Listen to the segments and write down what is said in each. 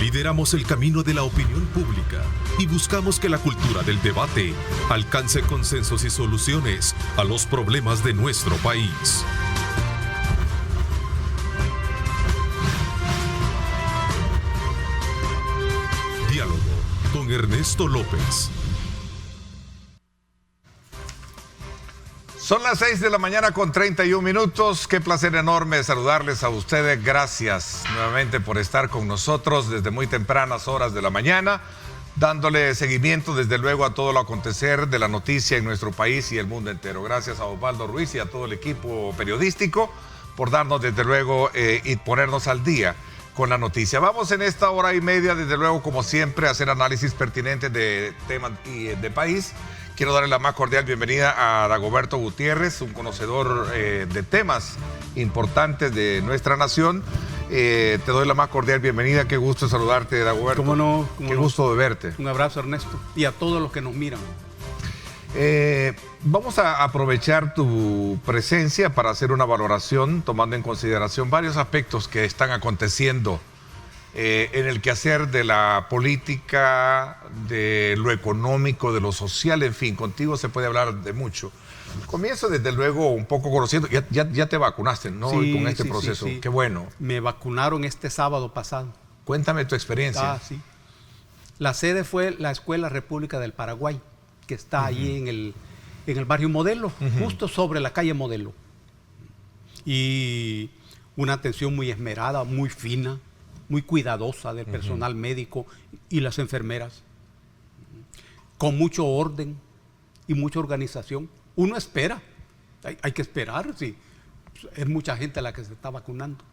Lideramos el camino de la opinión pública y buscamos que la cultura del debate alcance consensos y soluciones a los problemas de nuestro país. Diálogo con Ernesto López. Son las 6 de la mañana con 31 minutos. Qué placer enorme saludarles a ustedes. Gracias nuevamente por estar con nosotros desde muy tempranas horas de la mañana, dándole seguimiento desde luego a todo lo acontecer de la noticia en nuestro país y el mundo entero. Gracias a Osvaldo Ruiz y a todo el equipo periodístico por darnos desde luego y ponernos al día con la noticia. Vamos en esta hora y media, desde luego, como siempre, a hacer análisis pertinentes de temas y de país. Quiero darle la más cordial bienvenida a Dagoberto Gutiérrez, un conocedor de temas importantes de nuestra nación. Te doy la más cordial bienvenida. Qué gusto saludarte, Dagoberto. ¿Cómo no? Qué gusto de verte. Un abrazo, Ernesto, y a todos los que nos miran. Vamos a aprovechar tu presencia para hacer una valoración, tomando en consideración varios aspectos que están aconteciendo en el quehacer de la política, de lo económico, de lo social, en fin, contigo se puede hablar de mucho. Comienzo desde luego un poco conociendo, ya te vacunaste, ¿no? Sí, con este proceso, sí. Qué bueno. Me vacunaron este sábado pasado. Cuéntame tu experiencia. Sí. La sede fue la Escuela República del Paraguay, que está allí en el barrio Modelo, justo sobre la calle Modelo. Y una atención muy esmerada, muy fina, muy cuidadosa del personal médico y las enfermeras, con mucho orden y mucha organización. Uno espera, hay que esperar, sí. Es mucha gente la que se está vacunando,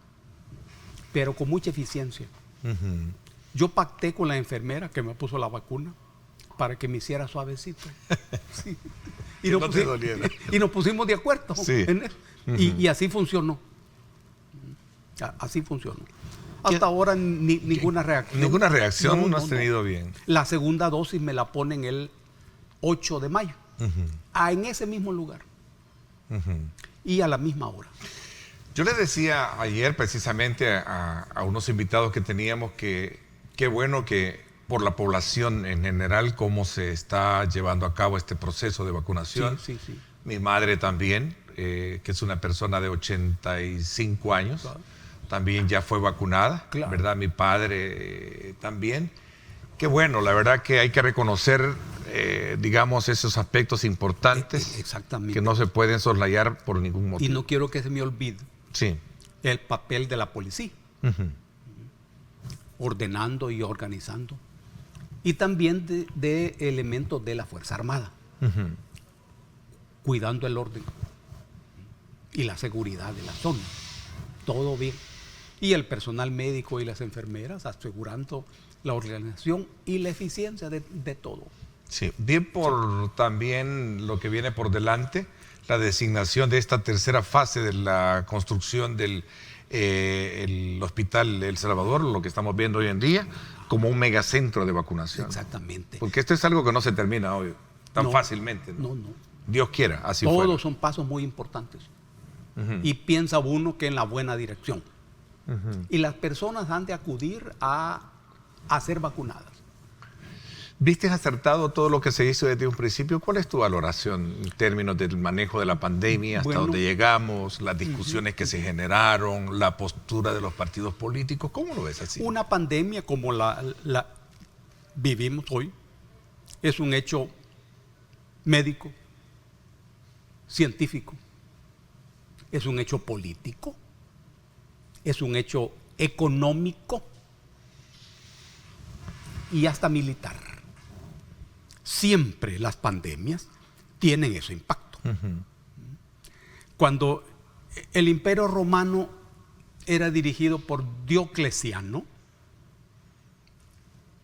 pero con mucha eficiencia. Yo pacté con la enfermera que me puso la vacuna para que me hiciera suavecito. Sí. Y nos pusimos de acuerdo en eso. Y así funcionó. Así funcionó. Hasta ahora ninguna reacción. Ninguna reacción no has tenido bien. La segunda dosis me la ponen el 8 de mayo. En ese mismo lugar. Y a la misma hora. Yo le decía ayer precisamente a unos invitados que teníamos que qué bueno que por la población en general cómo se está llevando a cabo este proceso de vacunación. Sí. Mi madre también, que es una persona de 85 años. Claro. También ya fue vacunada, claro. ¿Verdad? Mi padre también. Qué bueno, la verdad que hay que reconocer, digamos, esos aspectos importantes. Exactamente. Que no se pueden soslayar por ningún motivo. Y no quiero que se me olvide el papel de la policía, ordenando y organizando. Y también de elementos de la Fuerza Armada, cuidando el orden y la seguridad de la zona. Todo bien. Y el personal médico y las enfermeras asegurando la organización y la eficiencia de todo. Sí, bien por también lo que viene por delante, la designación de esta tercera fase de la construcción del el Hospital El Salvador, lo que estamos viendo hoy en día, como un megacentro de vacunación. Exactamente. Porque esto es algo que no se termina hoy tan fácilmente. No. Dios quiera, así fuera. Todos son pasos muy importantes. Y piensa uno que en la buena dirección. Y las personas han de acudir a ser vacunadas. ¿Viste acertado todo lo que se hizo desde un principio? ¿Cuál es tu valoración en términos del manejo de la pandemia, hasta dónde llegamos, las discusiones que se generaron, la postura de los partidos políticos? ¿Cómo lo ves así? Una pandemia como la vivimos hoy es un hecho médico, científico, es un hecho político, es un hecho económico y hasta militar. Siempre las pandemias tienen ese impacto. Cuando el Imperio Romano era dirigido por Diocleciano,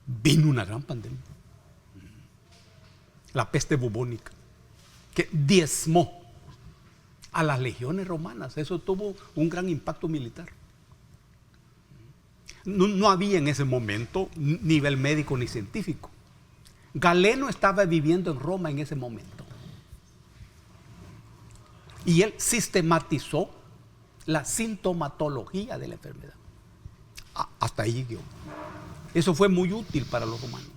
vino una gran pandemia, la peste bubónica, que diezmó a las legiones romanas. Eso tuvo un gran impacto militar. No había en ese momento nivel médico ni científico. Galeno estaba viviendo en Roma en ese momento. Y él sistematizó la sintomatología de la enfermedad. Hasta ahí dio. Eso fue muy útil para los romanos.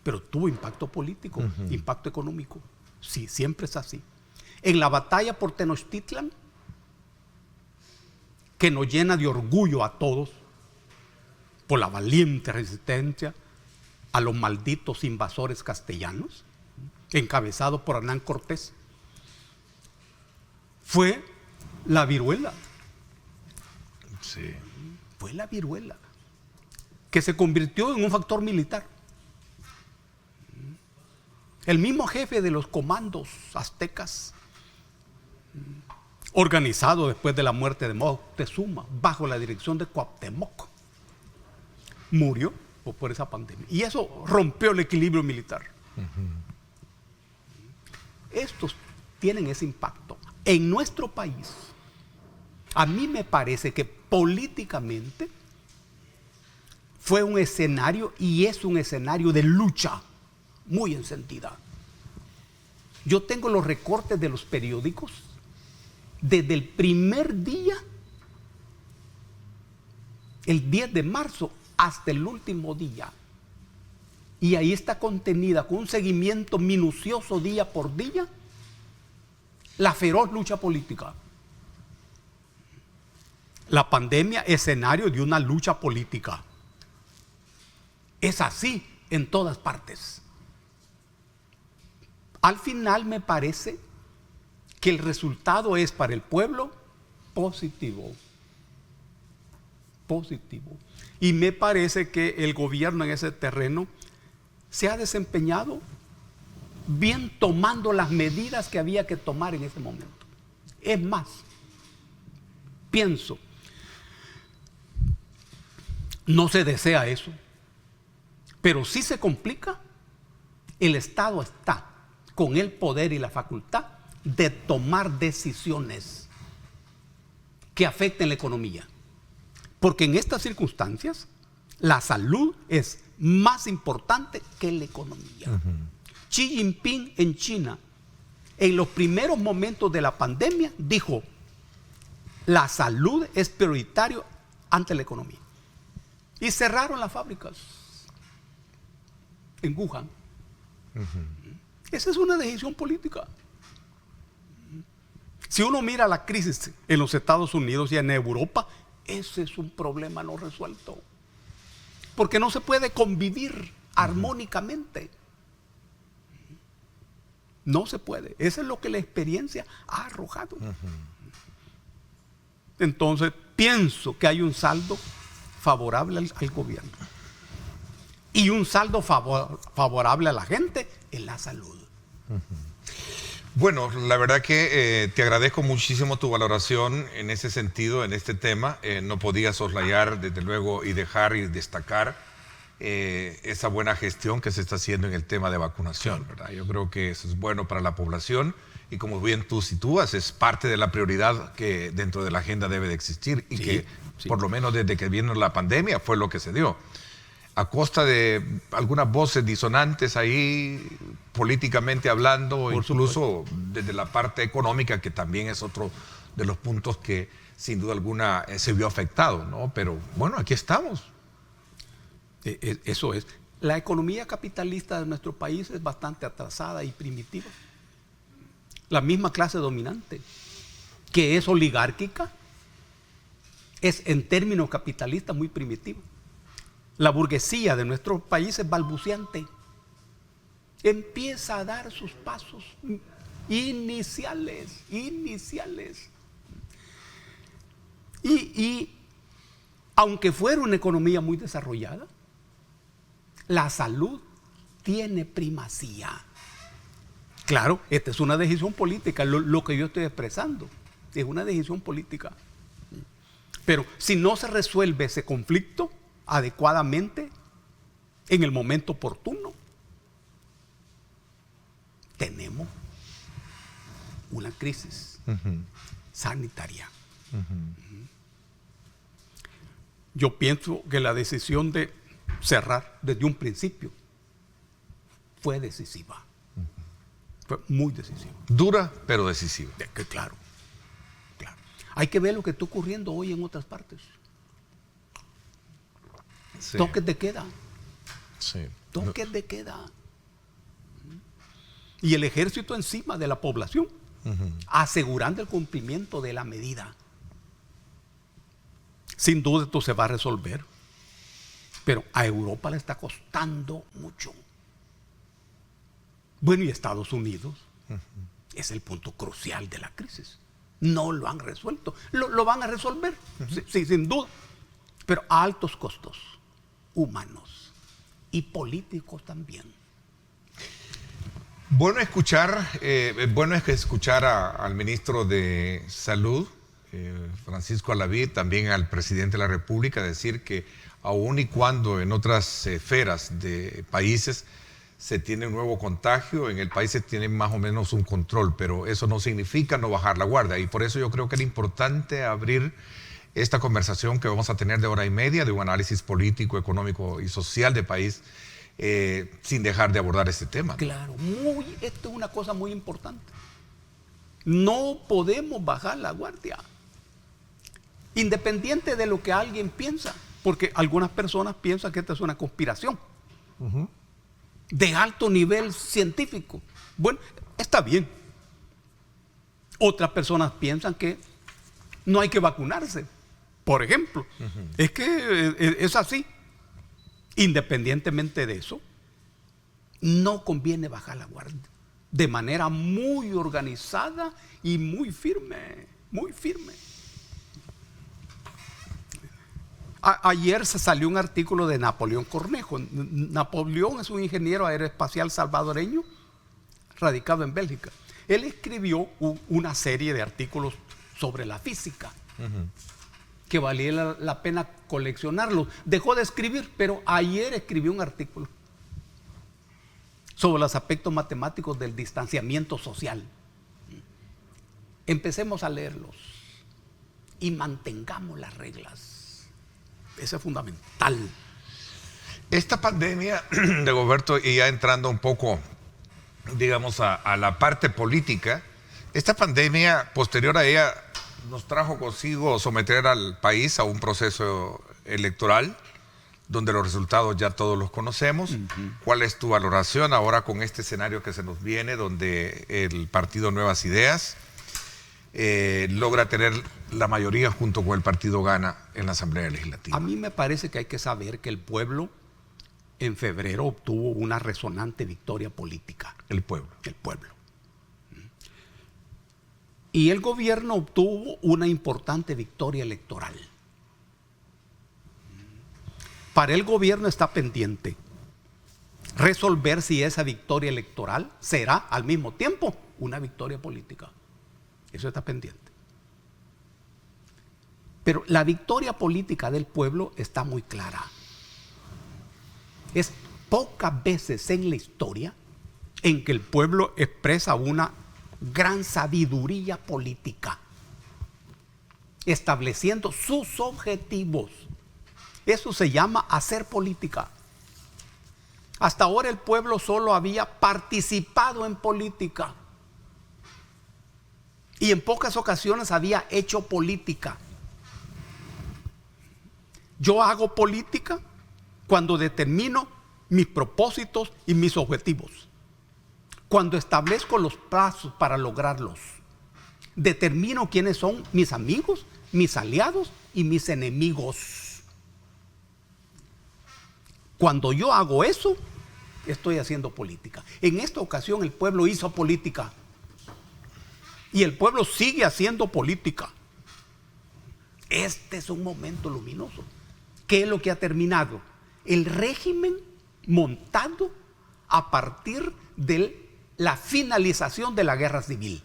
Pero tuvo impacto político, impacto económico. Sí, siempre es así. En la batalla por Tenochtitlan, que nos llena de orgullo a todos por la valiente resistencia a los malditos invasores castellanos, encabezado por Hernán Cortés, fue la viruela. Sí. Fue la viruela, que se convirtió en un factor militar. El mismo jefe de los comandos aztecas, organizado después de la muerte de Moctezuma, bajo la dirección de Cuauhtémoc, murió por esa pandemia. Y eso rompió el equilibrio militar. Estos tienen ese impacto. En nuestro país, a mí me parece que políticamente fue un escenario y es un escenario de lucha muy encendida. Yo tengo los recortes de los periódicos desde el primer día, el 10 de marzo, hasta el último día. Y ahí está contenida, con un seguimiento minucioso día por día, la feroz lucha política. La pandemia, escenario de una lucha política. Es así en todas partes. Al final me parece que el resultado es para el pueblo positivo. Positivo. Y me parece que el gobierno en ese terreno se ha desempeñado bien, tomando las medidas que había que tomar en ese momento. Es más, pienso, no se desea eso, pero si se complica, el Estado está con el poder y la facultad de tomar decisiones que afecten la economía. Porque en estas circunstancias, la salud es más importante que la economía. Xi Jinping en China, en los primeros momentos de la pandemia, dijo: la salud es prioritario ante la economía. Y cerraron las fábricas en Wuhan. Esa es una decisión política. Si uno mira la crisis en los Estados Unidos y en Europa, ese es un problema no resuelto. Porque no se puede convivir armónicamente. No se puede. Eso es lo que la experiencia ha arrojado. Entonces, pienso que hay un saldo favorable al gobierno y un saldo favorable a la gente en la salud. Bueno, la verdad que te agradezco muchísimo tu valoración en ese sentido, en este tema. No podía soslayar, desde luego, y dejar y destacar esa buena gestión que se está haciendo en el tema de vacunación, ¿verdad? Yo creo que eso es bueno para la población y, como bien tú sitúas, es parte de la prioridad que dentro de la agenda debe de existir y que por lo menos desde que vino la pandemia fue lo que se dio. A costa de algunas voces disonantes ahí, políticamente hablando, Por incluso supuesto, desde la parte económica, que también es otro de los puntos que sin duda alguna se vio afectado, ¿no? Pero bueno, aquí estamos. Eso es. La economía capitalista de nuestro país es bastante atrasada y primitiva. La misma clase dominante, que es oligárquica, es en términos capitalistas muy primitiva. La burguesía de nuestro país es balbuciante. Empieza a dar sus pasos iniciales. Y aunque fuera una economía muy desarrollada, la salud tiene primacía. Claro, esta es una decisión política, lo que yo estoy expresando es una decisión política. Pero si no se resuelve ese conflicto adecuadamente, en el momento oportuno, tenemos una crisis sanitaria. Yo pienso que la decisión de cerrar desde un principio fue decisiva. Fue muy decisiva. Dura, pero decisiva. Claro. Hay que ver lo que está ocurriendo hoy en otras partes. Sí. Toques de queda. Sí. Toques de queda. Y el ejército encima de la población, asegurando el cumplimiento de la medida. Sin duda esto se va a resolver, pero a Europa le está costando mucho. Bueno, y Estados Unidos es el punto crucial de la crisis. No lo han resuelto. Lo van a resolver, sí, sin duda, pero a altos costos humanos y políticos también. Bueno escuchar al ministro de Salud, Francisco Alaví, también al presidente de la República, decir que aun y cuando en otras esferas de países se tiene un nuevo contagio, en el país se tiene más o menos un control, pero eso no significa no bajar la guardia. Y por eso yo creo que era importante abrir esta conversación que vamos a tener de hora y media, de un análisis político, económico y social del país, sin dejar de abordar este tema, ¿no? Claro, esto es una cosa muy importante. No podemos bajar la guardia, independiente de lo que alguien piensa, porque algunas personas piensan que esta es una conspiración de alto nivel científico. Bueno, está bien. Otras personas piensan que no hay que vacunarse, por ejemplo. Es que es así. Independientemente de eso, no conviene bajar la guardia de manera muy organizada y muy firme, muy firme. Ayer se salió un artículo de Napoleón Cornejo. Napoleón es un ingeniero aeroespacial salvadoreño radicado en Bélgica. Él escribió una serie de artículos sobre la física, que valía la pena coleccionarlos. Dejó de escribir, pero ayer escribió un artículo sobre los aspectos matemáticos del distanciamiento social. Empecemos a leerlos y mantengamos las reglas. Eso es fundamental. Esta pandemia, de Roberto, y ya entrando un poco, digamos, a la parte política, esta pandemia, posterior a ella, nos trajo consigo someter al país a un proceso electoral donde los resultados ya todos los conocemos. ¿Cuál es tu valoración ahora con este escenario que se nos viene, donde el partido Nuevas Ideas logra tener la mayoría junto con el partido Gana en la Asamblea Legislativa? A mí me parece que hay que saber que el pueblo en febrero obtuvo una resonante victoria política. El pueblo. El pueblo. Y el gobierno obtuvo una importante victoria electoral. Para el gobierno está pendiente resolver si esa victoria electoral será al mismo tiempo una victoria política. Eso está pendiente. Pero la victoria política del pueblo está muy clara. Es pocas veces en la historia en que el pueblo expresa una gran sabiduría política, estableciendo sus objetivos. Eso se llama hacer política. Hasta ahora el pueblo solo había participado en política y en pocas ocasiones había hecho política. Yo hago política cuando determino mis propósitos y mis objetivos, cuando establezco los plazos para lograrlos, determino quiénes son mis amigos, mis aliados y mis enemigos. Cuando yo hago eso, estoy haciendo política. En esta ocasión el pueblo hizo política y el pueblo sigue haciendo política. Este es un momento luminoso. ¿Qué es lo que ha terminado? El régimen montado a partir de la finalización de la guerra civil.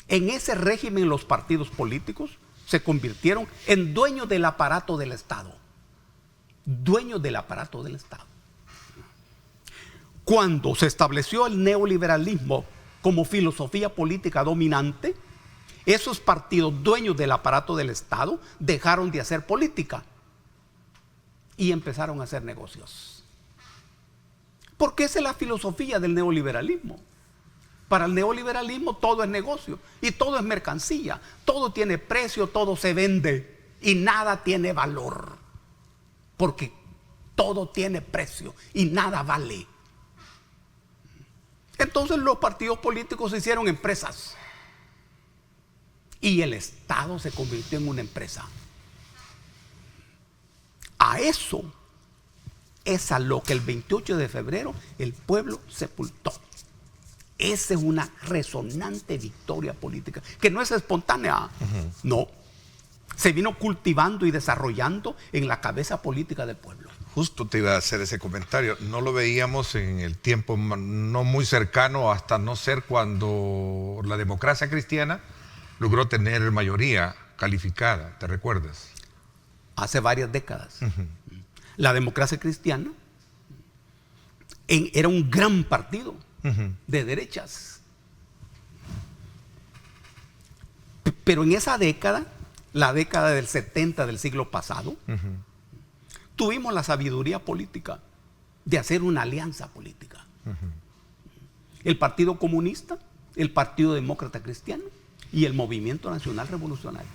En ese régimen los partidos políticos se convirtieron en dueños del aparato del Estado. Dueños del aparato del Estado. Cuando se estableció el neoliberalismo como filosofía política dominante, esos partidos dueños del aparato del Estado dejaron de hacer política y empezaron a hacer negocios. Porque esa es la filosofía del neoliberalismo. Para el neoliberalismo todo es negocio y todo es mercancía, todo tiene precio, todo se vende y nada tiene valor. porque todo tiene precio y nada vale. Entonces los partidos políticos se hicieron empresas y el Estado se convirtió en una empresa. A eso es a lo que el 28 de febrero el pueblo sepultó. Esa es una resonante victoria política, que no es espontánea, no. Se vino cultivando y desarrollando en la cabeza política del pueblo. Justo te iba a hacer ese comentario. No lo veíamos en el tiempo no muy cercano, hasta no ser cuando la democracia cristiana logró tener mayoría calificada, ¿te recuerdas? Hace varias décadas. La democracia cristiana era un gran partido de derechas. Pero en esa década, la década del 70 del siglo pasado, tuvimos la sabiduría política de hacer una alianza política. El Partido Comunista, el Partido Demócrata Cristiano y el Movimiento Nacional Revolucionario.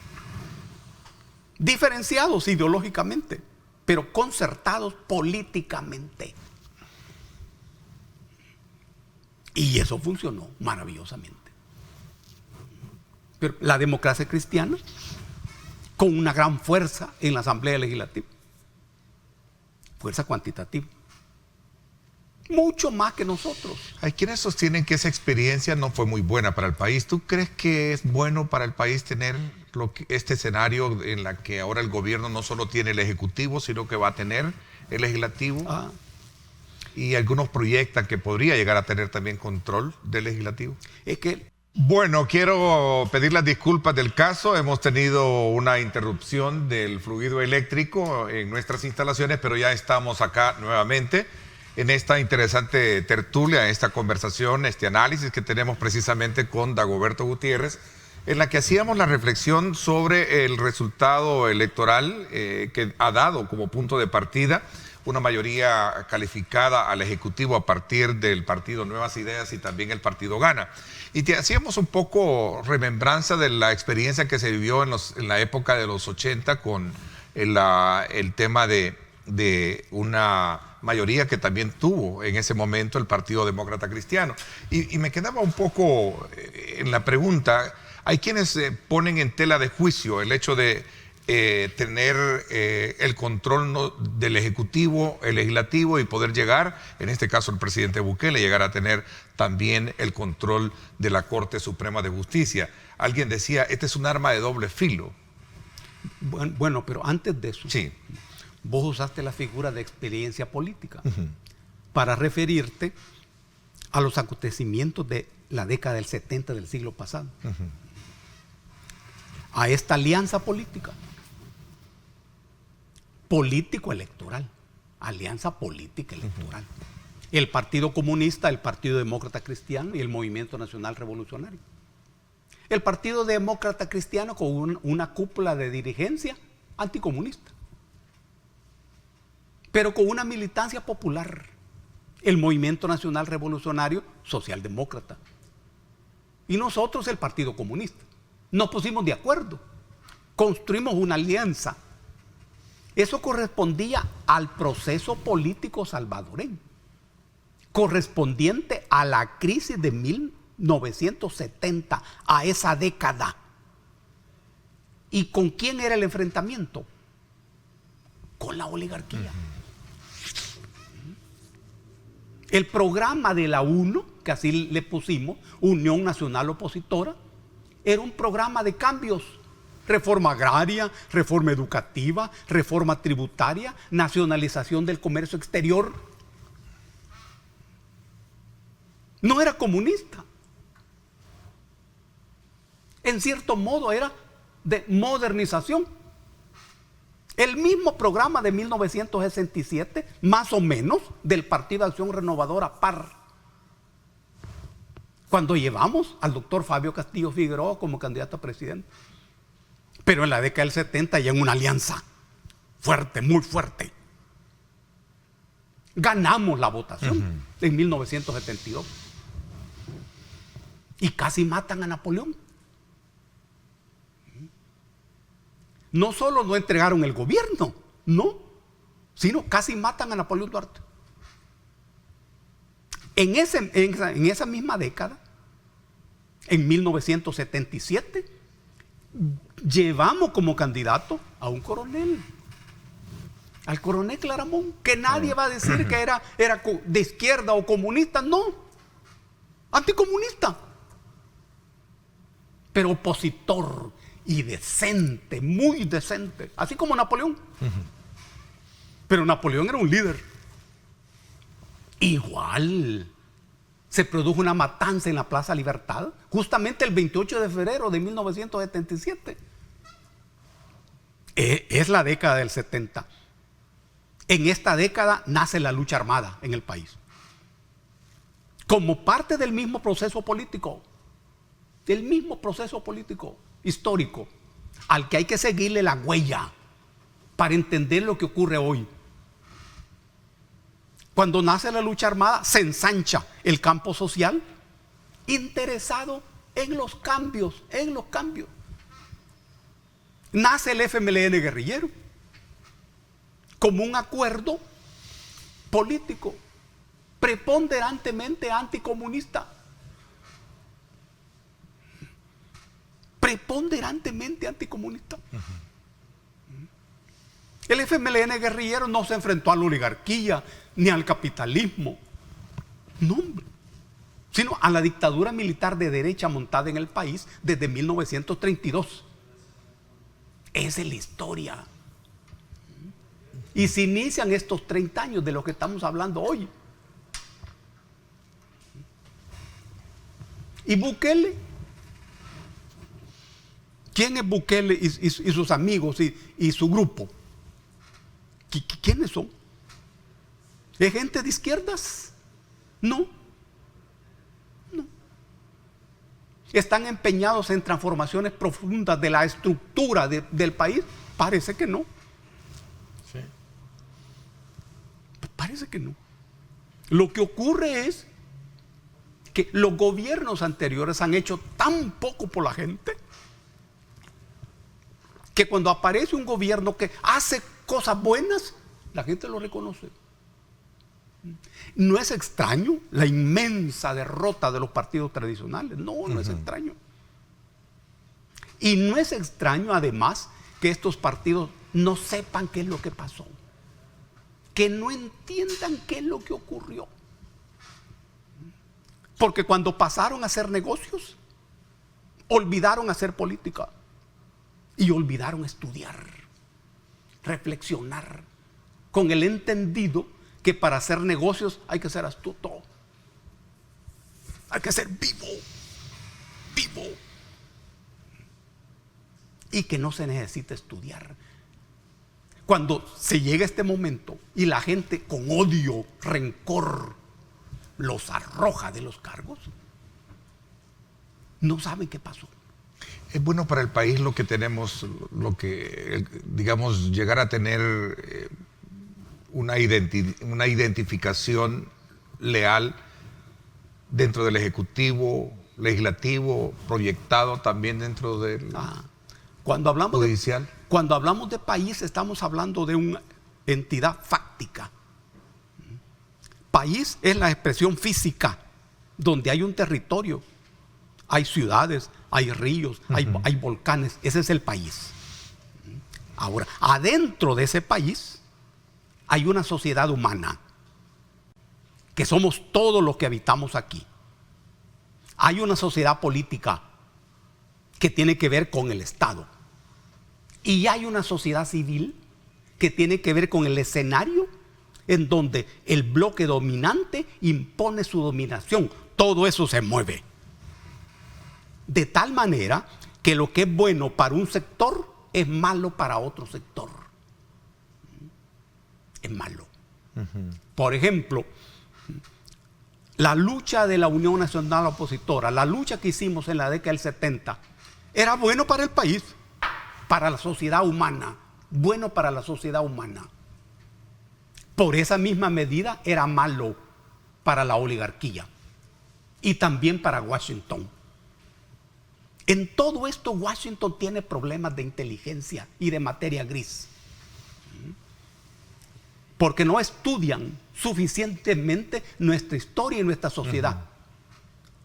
Diferenciados ideológicamente, pero concertados políticamente. Y eso funcionó maravillosamente. Pero la democracia cristiana, con una gran fuerza en la Asamblea Legislativa, fuerza cuantitativa, mucho más que nosotros. Hay quienes sostienen que esa experiencia no fue muy buena para el país. ¿Tú crees que es bueno para el país tener este escenario en la que ahora el gobierno no solo tiene el ejecutivo, sino que va a tener el legislativo? Y algunos proyectan que podría llegar a tener también control del legislativo. Es que... Bueno, quiero pedir las disculpas del caso. Hemos tenido una interrupción del fluido eléctrico en nuestras instalaciones, pero ya estamos acá nuevamente en esta interesante tertulia, esta conversación, este análisis que tenemos precisamente con Dagoberto Gutiérrez, en la que hacíamos la reflexión sobre el resultado electoral que ha dado como punto de partida una mayoría calificada al Ejecutivo a partir del partido Nuevas Ideas y también el partido Gana. Y te hacíamos un poco remembranza de la experiencia que se vivió en la época de los 80 con el tema de una mayoría que también tuvo en ese momento el Partido Demócrata Cristiano. Y me quedaba un poco en la pregunta, hay quienes ponen en tela de juicio el hecho de tener el control del Ejecutivo, el Legislativo y poder llegar, en este caso el presidente Bukele, llegar a tener también el control de la Corte Suprema de Justicia. Alguien decía, este es un arma de doble filo. Bueno, pero antes de eso, sí, vos usaste la figura de experiencia política para referirte a los acontecimientos de la década del 70 del siglo pasado. A esta alianza política. Político-electoral, alianza política electoral. El Partido Comunista, el Partido Demócrata Cristiano y el Movimiento Nacional Revolucionario. El Partido Demócrata Cristiano con una cúpula de dirigencia anticomunista, pero con una militancia popular. El Movimiento Nacional Revolucionario socialdemócrata. Y nosotros el Partido Comunista. Nos pusimos de acuerdo, construimos una alianza. Eso correspondía al proceso político salvadoreño, correspondiente a la crisis de 1970, a esa década. ¿Y con quién era el enfrentamiento? Con la oligarquía. El programa de la UNO, que así le pusimos, Unión Nacional Opositora, era un programa de cambios. Reforma agraria, reforma educativa, reforma tributaria, nacionalización del comercio exterior. No era comunista. En cierto modo era de modernización. El mismo programa de 1967, más o menos, del Partido Acción Renovadora PAR. Cuando llevamos al doctor Fabio Castillo Figueroa como candidato a presidente. Pero en la década del 70 ya en una alianza fuerte, muy fuerte. Ganamos la votación en 1972. Y casi matan a Napoleón. No solo no entregaron el gobierno, no. sino casi matan a Napoleón Duarte. En esa misma década, en 1977, llevamos como candidato a un coronel, al coronel Claramón, que nadie va a decir que era de izquierda o comunista, no, anticomunista, pero opositor y decente, muy decente, así como Napoleón. Pero Napoleón era un líder. Igual se produjo una matanza en la Plaza Libertad, justamente el 28 de febrero de 1977. Es la década del 70. En esta década nace la lucha armada en el país, como parte del mismo proceso político, histórico, al que hay que seguirle la huella para entender lo que ocurre hoy. Cuando nace la lucha armada, se ensancha el campo social interesado en los cambios. Nace el FMLN guerrillero como un acuerdo político preponderantemente anticomunista. El FMLN guerrillero no se enfrentó a la oligarquía ni al capitalismo, no, hombre, sino a la dictadura militar de derecha montada en el país desde 1932. Esa es la historia. Y se inician estos 30 años de lo que estamos hablando hoy. ¿Y Bukele? ¿Quién es Bukele y sus amigos y su grupo? ¿Quiénes son? ¿Es gente de izquierdas? No. ¿Están empeñados en transformaciones profundas de la estructura del país? Parece que no. Sí. Parece que no. Lo que ocurre es que los gobiernos anteriores han hecho tan poco por la gente que cuando aparece un gobierno que hace cosas buenas, la gente lo reconoce. No es extraño la inmensa derrota de los partidos tradicionales. No es extraño. Y no es extraño además que estos partidos no sepan qué es lo que pasó, que no entiendan qué es lo que ocurrió. Porque cuando pasaron a hacer negocios, olvidaron hacer política y olvidaron estudiar, reflexionar, con el entendido que para hacer negocios hay que ser astuto, hay que ser vivo, y que no se necesita estudiar. Cuando se llega este momento y la gente con odio, rencor, los arroja de los cargos, no saben qué pasó. Es bueno para el país lo que tenemos, lo que, digamos, llegar a tener una identificación leal dentro del Ejecutivo, Legislativo, proyectado también dentro del judicial. Cuando hablamos de país, estamos hablando de una entidad fáctica. País es la expresión física, donde hay un territorio, hay ciudades, hay ríos, hay volcanes. Ese es el país. Ahora, adentro de ese país hay una sociedad humana, que somos todos los que habitamos aquí. Hay una sociedad política que tiene que ver con el Estado. Y hay una sociedad civil que tiene que ver con el escenario en donde el bloque dominante impone su dominación. Todo eso se mueve. De tal manera que lo que es bueno para un sector es malo para otro sector. Es malo. Por ejemplo, la lucha de la Unión Nacional Opositora, la lucha que hicimos en la década del 70, era bueno para el país, para la sociedad humana, bueno para la sociedad humana. Por esa misma medida era malo para la oligarquía y también para Washington. En todo esto Washington tiene problemas de inteligencia y de materia gris. porque no estudian suficientemente nuestra historia y nuestra sociedad.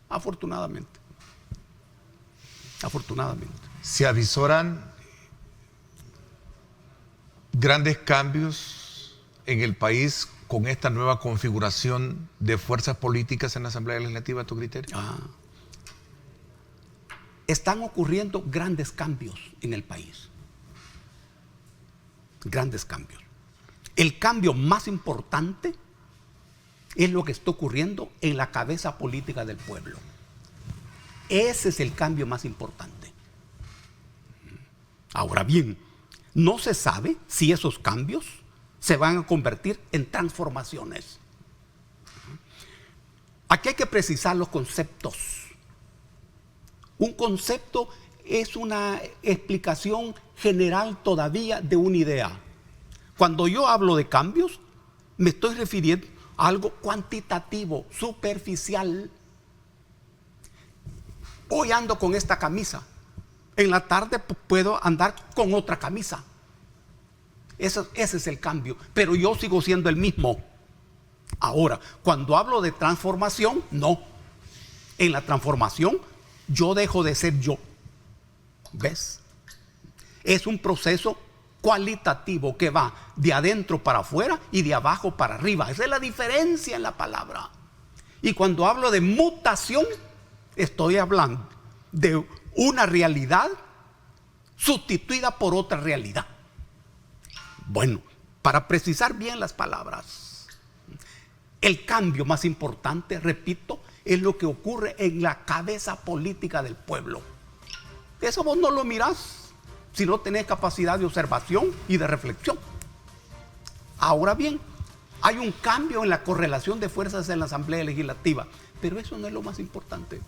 Afortunadamente. Afortunadamente. ¿Se avisoran grandes cambios en el país con esta nueva configuración de fuerzas políticas en la Asamblea Legislativa, a tu criterio? Están ocurriendo grandes cambios en el país. Grandes cambios. El cambio más importante es lo que está ocurriendo en la cabeza política del pueblo. Ese es el cambio más importante. Ahora bien, no se sabe si esos cambios se van a convertir en transformaciones. Aquí hay que precisar los conceptos. Un concepto es una explicación general todavía de una idea. Cuando yo hablo de cambios, me estoy refiriendo a algo cuantitativo, superficial. Hoy ando con esta camisa. En la tarde puedo andar con otra camisa. Ese es el cambio. Pero yo sigo siendo el mismo. Ahora, cuando hablo de transformación, no. En la transformación, yo dejo de ser yo. ¿Ves? Es un proceso cualitativo que va de adentro para afuera y de abajo para arriba. Esa es la diferencia en la palabra. Y cuando hablo de mutación, estoy hablando de una realidad sustituida por otra realidad. Bueno, para precisar bien las palabras, el cambio más importante, repito, es lo que ocurre en la cabeza política del pueblo. Eso vos no lo mirás si no tenés capacidad de observación y de reflexión. Ahora bien, hay un cambio en la correlación de fuerzas en la Asamblea Legislativa, pero eso no es lo más importante.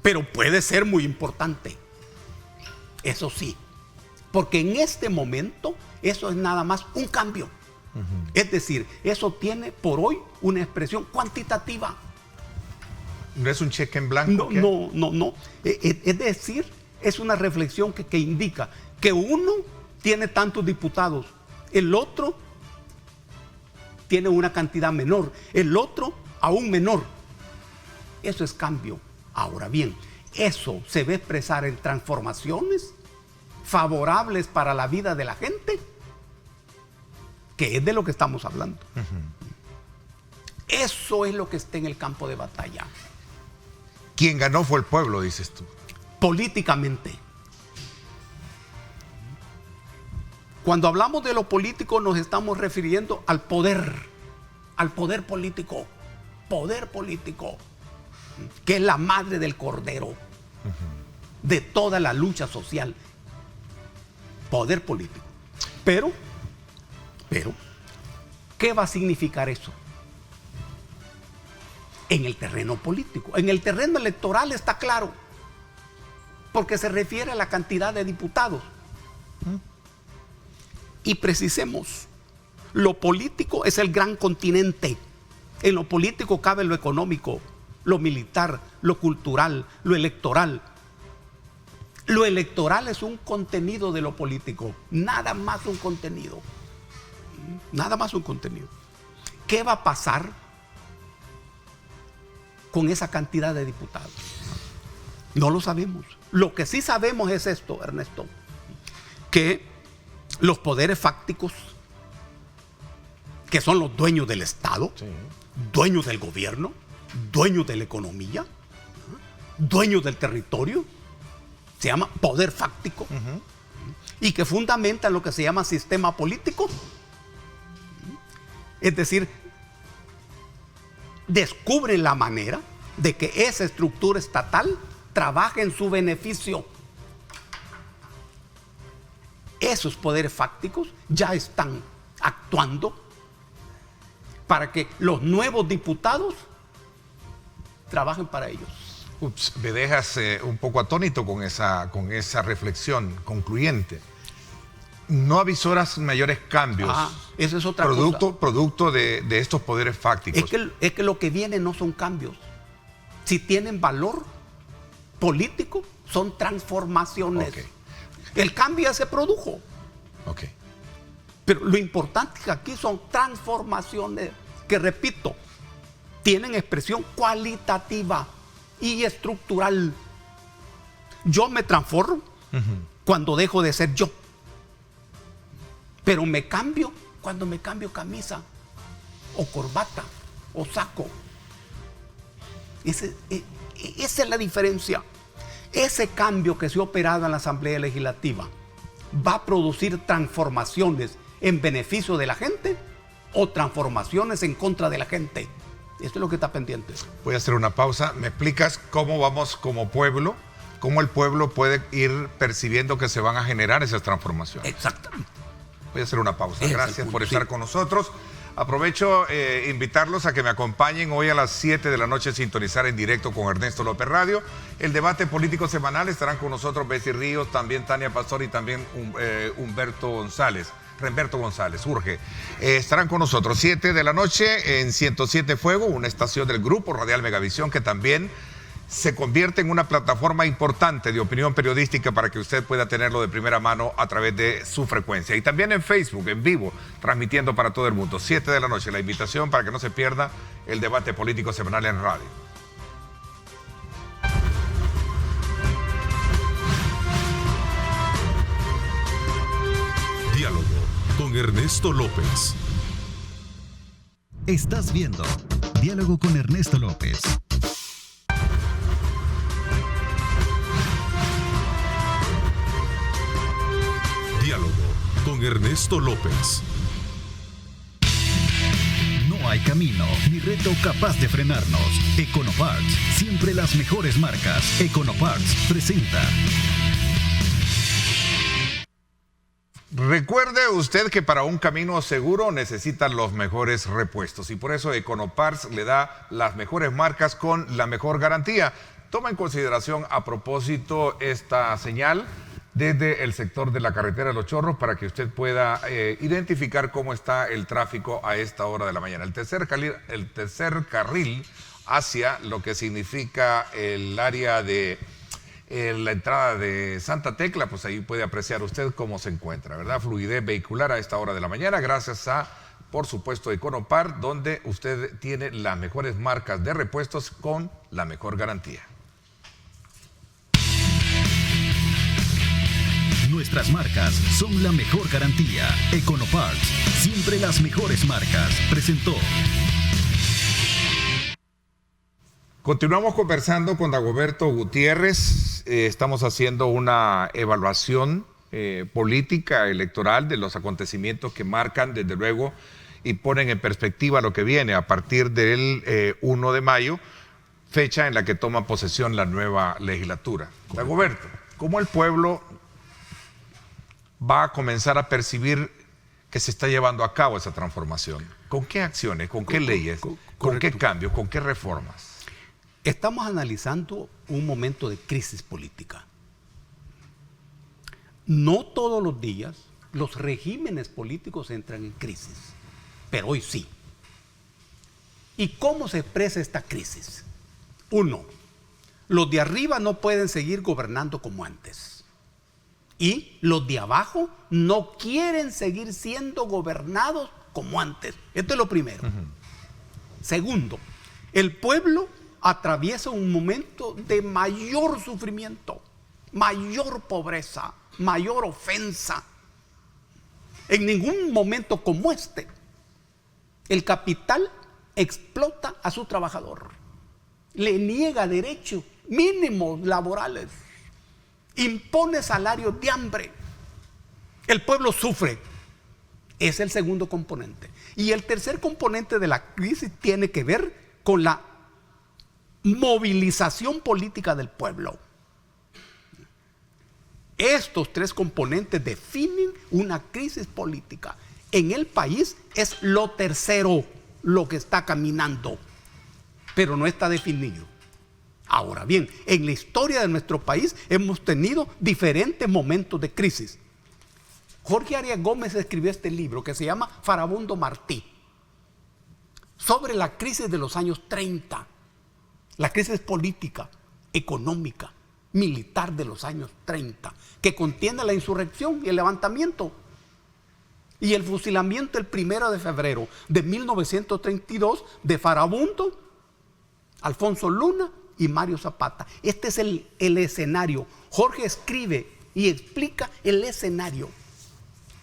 Pero puede ser muy importante, eso sí, porque en este momento eso es nada más un cambio. Es decir, eso tiene por hoy una expresión cuantitativa. ¿No es un cheque en blanco? No. Es decir, es una reflexión que indica que uno tiene tantos diputados, el otro tiene una cantidad menor, el otro aún menor. Eso es cambio. Ahora bien, eso se va a expresar en transformaciones favorables para la vida de la gente, que es de lo que estamos hablando. Eso es lo que está en el campo de batalla. Quien ganó fue el pueblo, dices tú. Políticamente. Cuando hablamos de lo político nos estamos refiriendo al poder político, que es la madre del cordero, de toda la lucha social. Poder político. Pero, ¿qué va a significar eso? En el terreno político. En el terreno electoral está claro, porque se refiere a la cantidad de diputados. Y precisemos, lo político es el gran continente. En lo político cabe lo económico, lo militar, lo cultural, lo electoral. Lo electoral es un contenido de lo político, nada más un contenido. Nada más un contenido. ¿Qué va a pasar con esa cantidad de diputados? No lo sabemos. Lo que sí sabemos es esto, Ernesto, que los poderes fácticos, que son los dueños del Estado, dueños del gobierno, dueños de la economía, dueños del territorio, se llama poder fáctico, y que fundamenta lo que se llama sistema político. Es decir, descubren la manera de que esa estructura estatal trabaje en su beneficio. Esos poderes fácticos ya están actuando para que los nuevos diputados trabajen para ellos. Me dejas un poco atónito con esa reflexión concluyente. ¿No avisoras mayores cambios? Esa es otra cosa. Producto de estos poderes fácticos. Es que lo que viene no son cambios. Si tienen valor político, son transformaciones. El cambio ya se produjo. Pero lo importante es que aquí son transformaciones que, repito, tienen expresión cualitativa y estructural. Yo me transformo cuando dejo de ser yo. Pero me cambio cuando me cambio camisa o corbata o saco. Esa es la diferencia. Ese cambio que se ha operado en la Asamblea Legislativa va a producir transformaciones en beneficio de la gente o transformaciones en contra de la gente. Esto es lo que está pendiente. Voy a hacer una pausa. ¿Me explicas cómo vamos como pueblo? ¿Cómo el pueblo puede ir percibiendo que se van a generar esas transformaciones? Exactamente. Voy a hacer una pausa. Gracias por estar con nosotros. Aprovecho invitarlos a que me acompañen hoy a las 7 de la noche, sintonizar en directo con Ernesto López Radio. El debate político semanal, estarán con nosotros Bessie Ríos, también Tania Pastor y también Remberto González, urge. Estarán con nosotros 7 de la noche en 107 Fuego, una estación del Grupo Radial Megavisión que también se convierte en una plataforma importante de opinión periodística para que usted pueda tenerlo de primera mano a través de su frecuencia. Y también en Facebook, en vivo, transmitiendo para todo el mundo. 7 de la noche, la invitación para que no se pierda el debate político semanal en radio. Diálogo con Ernesto López. Estás viendo Diálogo con Ernesto López. Diálogo con Ernesto López. No hay camino ni reto capaz de frenarnos. Econoparts, siempre las mejores marcas. Econoparts presenta. Recuerde usted que para un camino seguro necesita los mejores repuestos y por eso Econoparts le da las mejores marcas con la mejor garantía. Toma en consideración a propósito esta señal desde el sector de la carretera de Los Chorros para que usted pueda identificar cómo está el tráfico a esta hora de la mañana. El tercer carril hacia lo que significa el área de la entrada de Santa Tecla, pues ahí puede apreciar usted cómo se encuentra, ¿verdad? Fluidez vehicular a esta hora de la mañana, gracias a, por supuesto, Econopar, donde usted tiene las mejores marcas de repuestos con la mejor garantía. Nuestras marcas son la mejor garantía. Econoparts, siempre las mejores marcas. Presentó. Continuamos conversando con Dagoberto Gutiérrez. Estamos haciendo una evaluación política, electoral de los acontecimientos que marcan, desde luego, y ponen en perspectiva lo que viene a partir del 1 de mayo, fecha en la que toma posesión la nueva legislatura. Dagoberto, ¿cómo el pueblo va a comenzar a percibir que se está llevando a cabo esa transformación? ¿Con qué acciones, con qué leyes, con qué cambios, con qué reformas? Estamos analizando un momento de crisis política. No todos los días los regímenes políticos entran en crisis, pero hoy sí. ¿Y cómo se expresa esta crisis? Uno, los de arriba no pueden seguir gobernando como antes. Y los de abajo no quieren seguir siendo gobernados como antes. Esto es lo primero. Segundo, el pueblo atraviesa un momento de mayor sufrimiento, mayor pobreza, mayor ofensa. En ningún momento como este, el capital explota a su trabajador, le niega derechos mínimos laborales, impone salarios de hambre. El pueblo sufre. Es el segundo componente. Y el tercer componente de la crisis tiene que ver con la movilización política del pueblo. Estos tres componentes definen una crisis política. En el país es lo tercero lo que está caminando, pero no está definido. Ahora bien, en la historia de nuestro país hemos tenido diferentes momentos de crisis. Jorge Arias Gómez escribió este libro que se llama Farabundo Martí, sobre la crisis de los años 30, la crisis política, económica, militar de los años 30, que contiene la insurrección y el levantamiento. Y el fusilamiento el 1 de febrero de 1932 de Farabundo, Alfonso Luna y Mario Zapata. Este es el escenario. Jorge escribe y explica el escenario.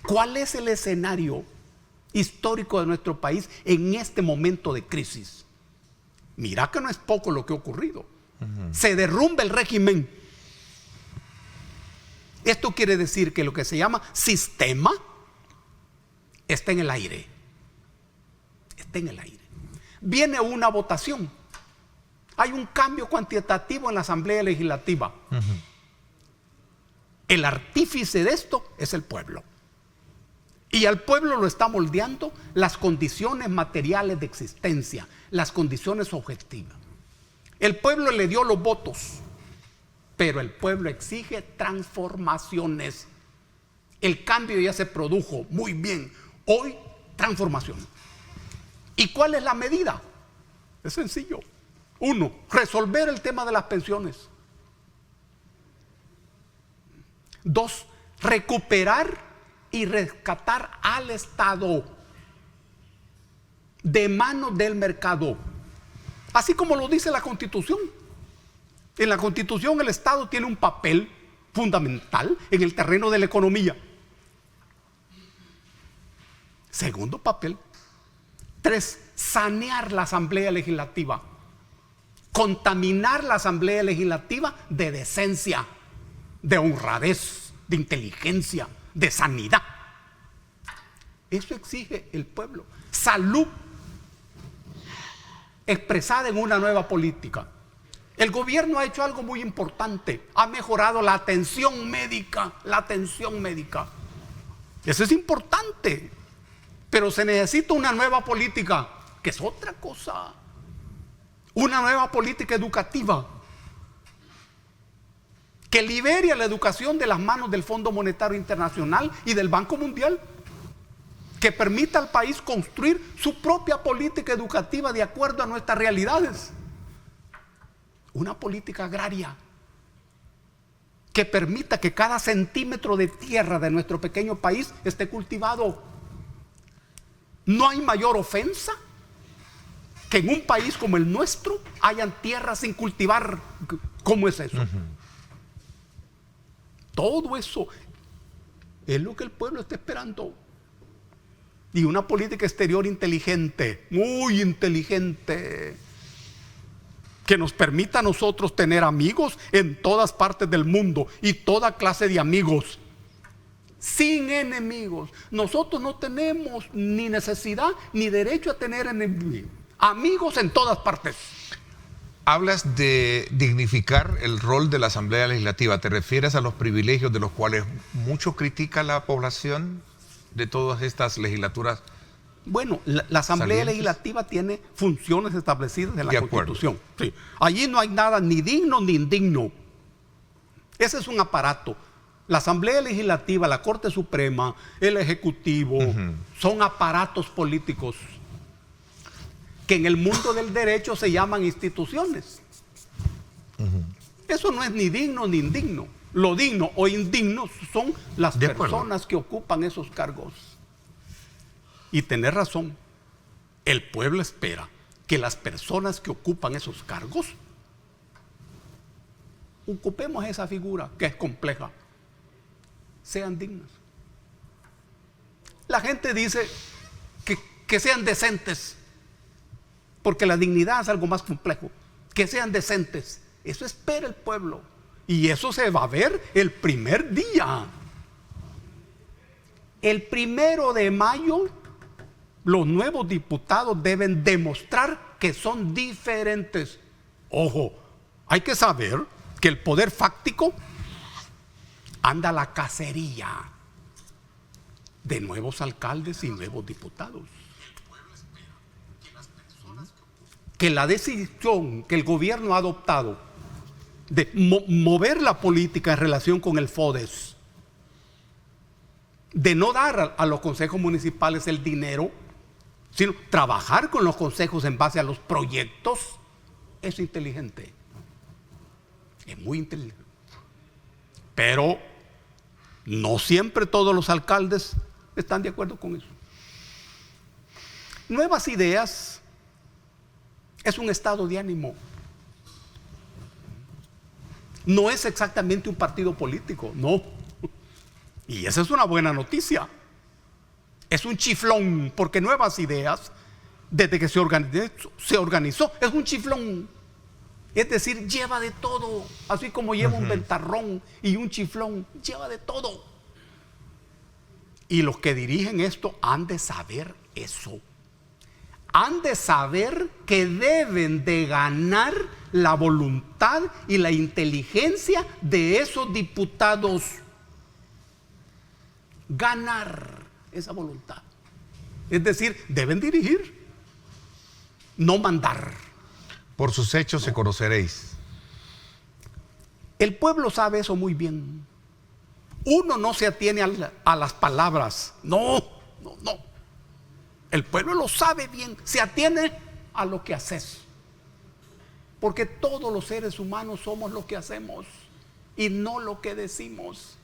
¿Cuál es el escenario histórico de nuestro país en este momento de crisis? Mira que no es poco lo que ha ocurrido. Se derrumba el régimen. Esto quiere decir que lo que se llama sistema está en el aire. Está en el aire. Viene una votación. Hay un cambio cuantitativo en la Asamblea Legislativa. El artífice de esto es el pueblo. Y al pueblo lo está moldeando las condiciones materiales de existencia, las condiciones objetivas. El pueblo le dio los votos, pero el pueblo exige transformaciones. El cambio ya se produjo, muy bien. Hoy, transformación. ¿Y cuál es la medida? Es sencillo. 1, resolver el tema de las pensiones. 2, recuperar y rescatar al Estado de manos del mercado. Así como lo dice la Constitución. En la Constitución el Estado tiene un papel fundamental en el terreno de la economía. Segundo papel. 3, sanear la Asamblea Legislativa. Contaminar la Asamblea Legislativa de decencia, de honradez, de inteligencia, de sanidad. Eso exige el pueblo. Salud expresada en una nueva política. El gobierno ha hecho algo muy importante. Ha mejorado la atención médica. La atención médica. Eso es importante. Pero se necesita una nueva política, que es otra cosa. Una nueva política educativa que libere a la educación de las manos del Fondo Monetario Internacional y del Banco Mundial, que permita al país construir su propia política educativa de acuerdo a nuestras realidades. Una política agraria que permita que cada centímetro de tierra de nuestro pequeño país esté cultivado. No hay mayor ofensa que en un país como el nuestro hayan tierras sin cultivar. ¿Cómo es eso? Todo eso es lo que el pueblo está esperando. Y una política exterior inteligente, muy inteligente, que nos permita a nosotros tener amigos en todas partes del mundo y toda clase de amigos, sin enemigos. Nosotros no tenemos ni necesidad ni derecho a tener enemigos. Amigos en todas partes. Hablas de dignificar el rol de la Asamblea Legislativa. ¿Te refieres a los privilegios de los cuales mucho critica la población de todas estas legislaturas? Bueno, la Asamblea Legislativa tiene funciones establecidas en la Constitución. Sí. Allí no hay nada ni digno ni indigno. Ese es un aparato. La Asamblea Legislativa, la Corte Suprema, el Ejecutivo, son aparatos políticos que en el mundo del derecho se llaman instituciones. Eso no es ni digno ni indigno. Lo digno o indigno son las personas que ocupan esos cargos. Y tener razón, el pueblo espera que las personas que ocupan esos cargos ocupemos esa figura que es compleja, sean dignas. La gente dice que sean decentes, porque la dignidad es algo más complejo. Que sean decentes. Eso espera el pueblo. Y eso se va a ver el primer día. El 1 de mayo, los nuevos diputados deben demostrar que son diferentes. Ojo, hay que saber que el poder fáctico anda a la cacería de nuevos alcaldes y nuevos diputados. Que la decisión que el gobierno ha adoptado de mover la política en relación con el FODES, de no dar a los consejos municipales el dinero, sino trabajar con los consejos en base a los proyectos, es inteligente. Es muy inteligente. Pero no siempre todos los alcaldes están de acuerdo con eso. Nuevas Ideas es un estado de ánimo. No es exactamente un partido político, no. Y esa es una buena noticia. Es un chiflón, porque Nuevas Ideas, desde que se organizó, es un chiflón. Es decir, lleva de todo, así como lleva un ventarrón y un chiflón, lleva de todo. Y los que dirigen esto han de saber eso. Han de saber que deben de ganar la voluntad y la inteligencia de esos diputados. Ganar esa voluntad. Es decir, deben dirigir, no mandar. Por sus hechos se conoceréis. El pueblo sabe eso muy bien. Uno no se atiene a las palabras. No. El pueblo lo sabe bien. Se atiene a lo que haces. Porque todos los seres humanos somos lo que hacemos y no lo que decimos.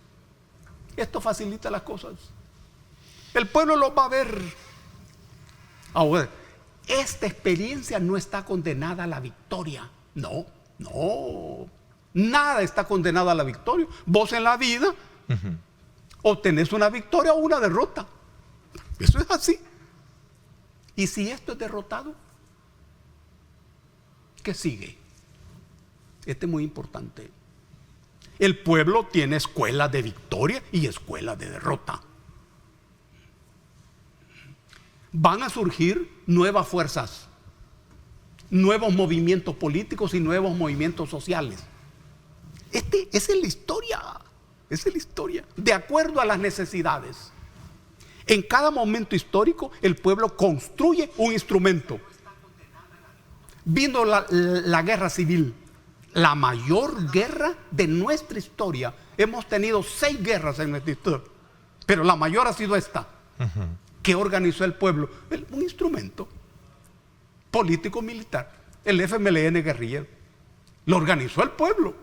Esto facilita las cosas. El pueblo lo va a ver. Ahora, esta experiencia no está condenada a la victoria. No. Nada está condenado a la victoria. Vos en la vida obtenés una victoria o una derrota. Eso es así. Y si esto es derrotado, ¿qué sigue? Este es muy importante. El pueblo tiene escuela de victoria y escuela de derrota. Van a surgir nuevas fuerzas, nuevos movimientos políticos y nuevos movimientos sociales. Esa es la historia, de acuerdo a las necesidades. En cada momento histórico, el pueblo construye un instrumento. Vino la guerra civil, la mayor guerra de nuestra historia. Hemos tenido 6 guerras en nuestra historia, pero la mayor ha sido esta. ¿Qué organizó el pueblo? Un instrumento político-militar, el FMLN guerrillero. Lo organizó el pueblo.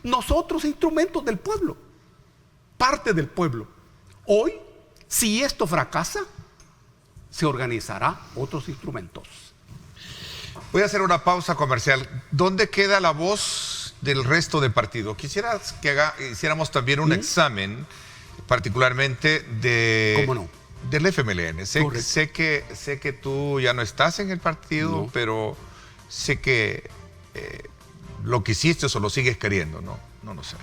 Nosotros, instrumentos del pueblo, parte del pueblo. Hoy, si esto fracasa, se organizará otros instrumentos. Voy a hacer una pausa comercial. ¿Dónde queda la voz del resto de partidos? Quisiera que hiciéramos también un examen, particularmente ¿Cómo no? del FMLN. Sé que tú ya no estás en el partido, No. pero sé que lo que hiciste o lo sigues queriendo, ¿no? No lo sé.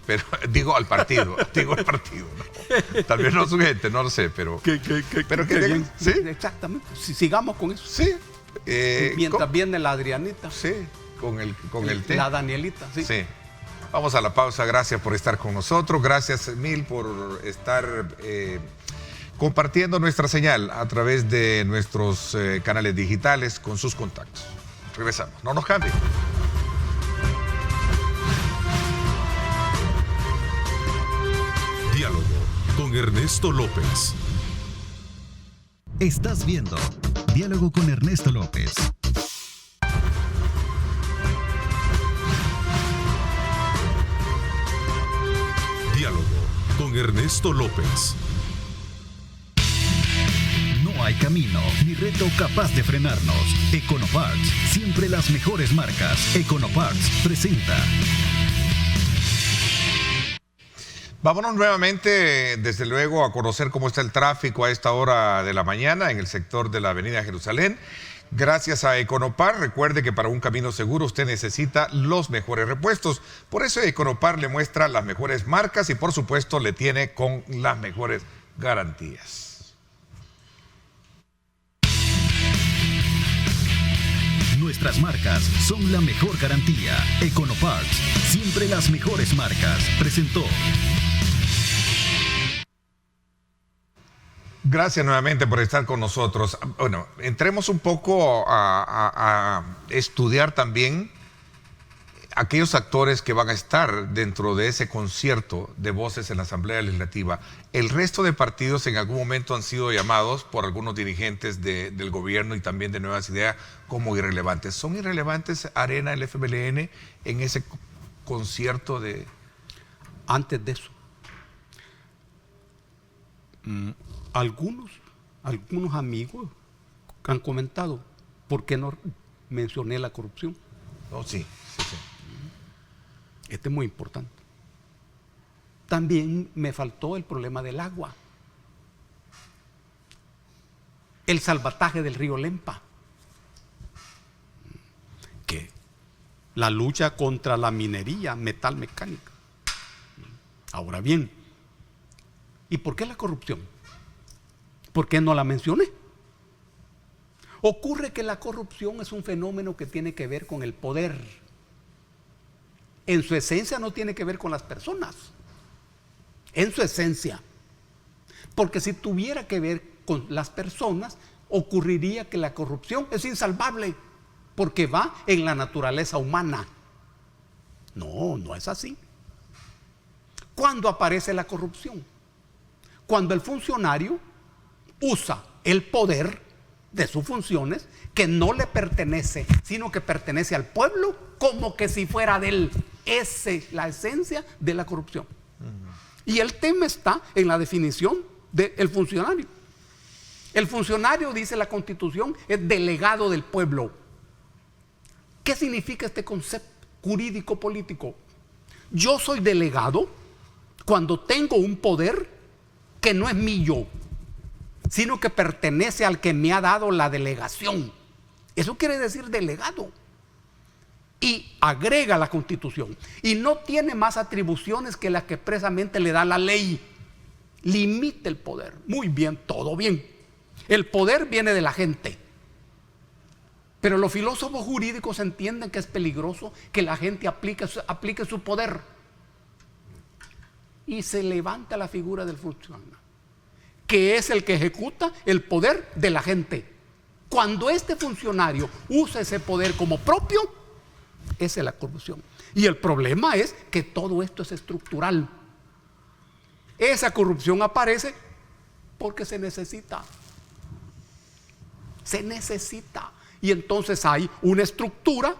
Pero digo al partido, ¿no? Tal vez no su gente, no lo sé, pero... pero que bien. ¿sí? Exactamente. Sigamos con eso. Sí. Mientras viene la Adrianita. Sí, con el té. La Danielita, sí. Sí. Vamos a la pausa. Gracias por estar con nosotros. Gracias mil por estar compartiendo nuestra señal a través de nuestros canales digitales con sus contactos. Regresamos. No nos cambien. Diálogo con Ernesto López. Estás viendo Diálogo con Ernesto López. Diálogo con Ernesto López. No hay camino ni reto capaz de frenarnos. Econoparts, siempre las mejores marcas. Econoparts presenta. Vámonos nuevamente, desde luego, a conocer cómo está el tráfico a esta hora de la mañana en el sector de la Avenida Jerusalén. Gracias a Econopar, recuerde que para un camino seguro usted necesita los mejores repuestos. Por eso Econopar le muestra las mejores marcas y por supuesto le tiene con las mejores garantías. Nuestras marcas son la mejor garantía. Econoparts, siempre las mejores marcas. Presentó. Gracias nuevamente por estar con nosotros. Bueno, entremos un poco a estudiar también aquellos actores que van a estar dentro de ese concierto de voces en la Asamblea Legislativa. El resto de partidos en algún momento han sido llamados por algunos dirigentes del gobierno y también de Nuevas Ideas como irrelevantes. ¿Son irrelevantes Arena, el FMLN, en ese concierto de...? Antes de eso, Algunos amigos han comentado, ¿por qué no mencioné la corrupción? Oh, sí. Este es muy importante. También me faltó el problema del agua. El salvataje del río Lempa. Que la lucha contra la minería metal mecánica. Ahora bien, ¿y por qué la corrupción? ¿Por qué no la mencioné? Ocurre que la corrupción es un fenómeno que tiene que ver con el poder. En su esencia no tiene que ver con las personas. En su esencia. Porque si tuviera que ver con las personas, ocurriría que la corrupción es insalvable, porque va en la naturaleza humana. No, no es así. ¿Cuándo aparece la corrupción? Cuando el funcionario usa el poder de sus funciones que no le pertenece, sino que pertenece al pueblo, como que si fuera de él. Esa es la esencia de la corrupción. Y el tema está en la definición del funcionario. El funcionario, dice la Constitución, es delegado del pueblo. ¿Qué significa este concepto jurídico político? Yo soy delegado cuando tengo un poder que no es mío, sino que pertenece al que me ha dado la delegación. Eso quiere decir delegado. Y agrega la Constitución. Y no tiene más atribuciones que las que expresamente le da la ley. Limita el poder. Muy bien, todo bien. El poder viene de la gente. Pero los filósofos jurídicos entienden que es peligroso que la gente aplique su poder. Y se levanta la figura del funcionario, que es el que ejecuta el poder de la gente. Cuando este funcionario usa ese poder como propio, esa es la corrupción. Y el problema es que todo esto es estructural. Esa corrupción aparece porque se necesita. Se necesita. Y entonces hay una estructura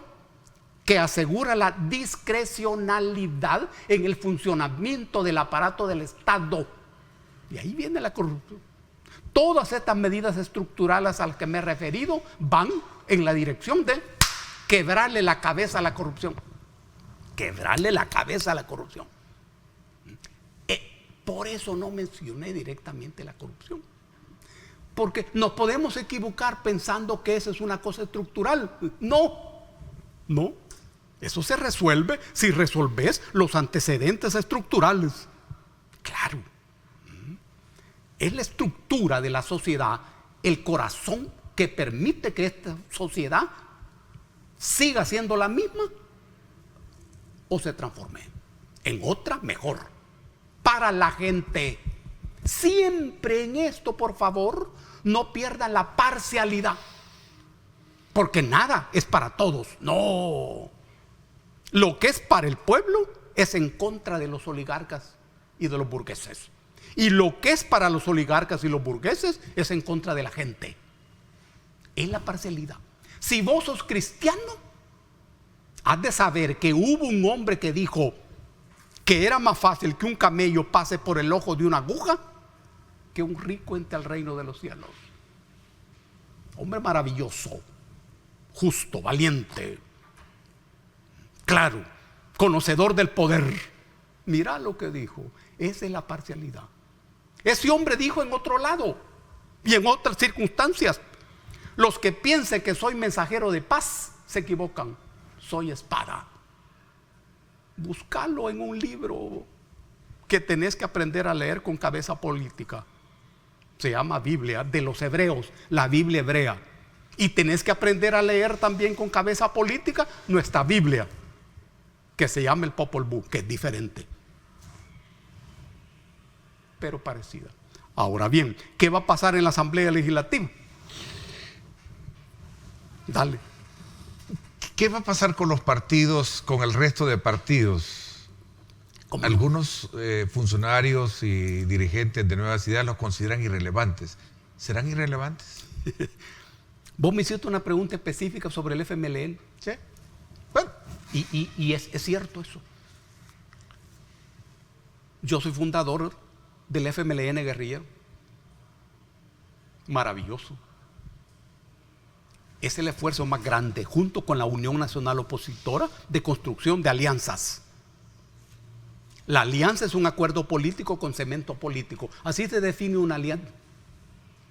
que asegura la discrecionalidad en el funcionamiento del aparato del Estado. Y ahí viene la corrupción. Todas estas medidas estructurales a las que me he referido van en la dirección de quebrarle la cabeza a la corrupción. Quebrarle la cabeza a la corrupción. Por eso no mencioné directamente la corrupción. Porque nos podemos equivocar pensando que eso es una cosa estructural. No, no. Eso se resuelve si resolves los antecedentes estructurales. Claro. Es la estructura de la sociedad, el corazón que permite que esta sociedad siga siendo la misma o se transforme en otra mejor para la gente. Siempre en esto, por favor, no pierdan la parcialidad, porque nada es para todos. No, lo que es para el pueblo es en contra de los oligarcas y de los burgueses, y lo que es para los oligarcas y los burgueses es en contra de la gente. Es la parcialidad. Si vos sos cristiano, has de saber que hubo un hombre que dijo que era más fácil que un camello pase por el ojo de una aguja que un rico entre al reino de los cielos. Hombre maravilloso, justo, valiente, claro, conocedor del poder. Mira lo que dijo. Esa es la parcialidad. Ese hombre dijo en otro lado y en otras circunstancias: los que piensen que soy mensajero de paz se equivocan, soy espada. Búscalo en un libro que tenés que aprender a leer con cabeza política. Se llama Biblia de los hebreos, la Biblia hebrea. Y tenés que aprender a leer también con cabeza política nuestra Biblia, que se llama el Popol Vuh, que es diferente, pero parecida. Ahora bien, ¿qué va a pasar en la Asamblea Legislativa? Dale. ¿Qué va a pasar con los partidos, con el resto de partidos? Algunos funcionarios y dirigentes de Nuevas Ideas los consideran irrelevantes. ¿Serán irrelevantes? Vos me hiciste una pregunta específica sobre el FMLN. Sí. Bueno. Y es cierto eso. Yo soy fundador del FMLN guerrillero. Maravilloso. Es el esfuerzo más grande, junto con la Unión Nacional Opositora, de construcción de alianzas. La alianza es un acuerdo político con cemento político. Así se define una alianza.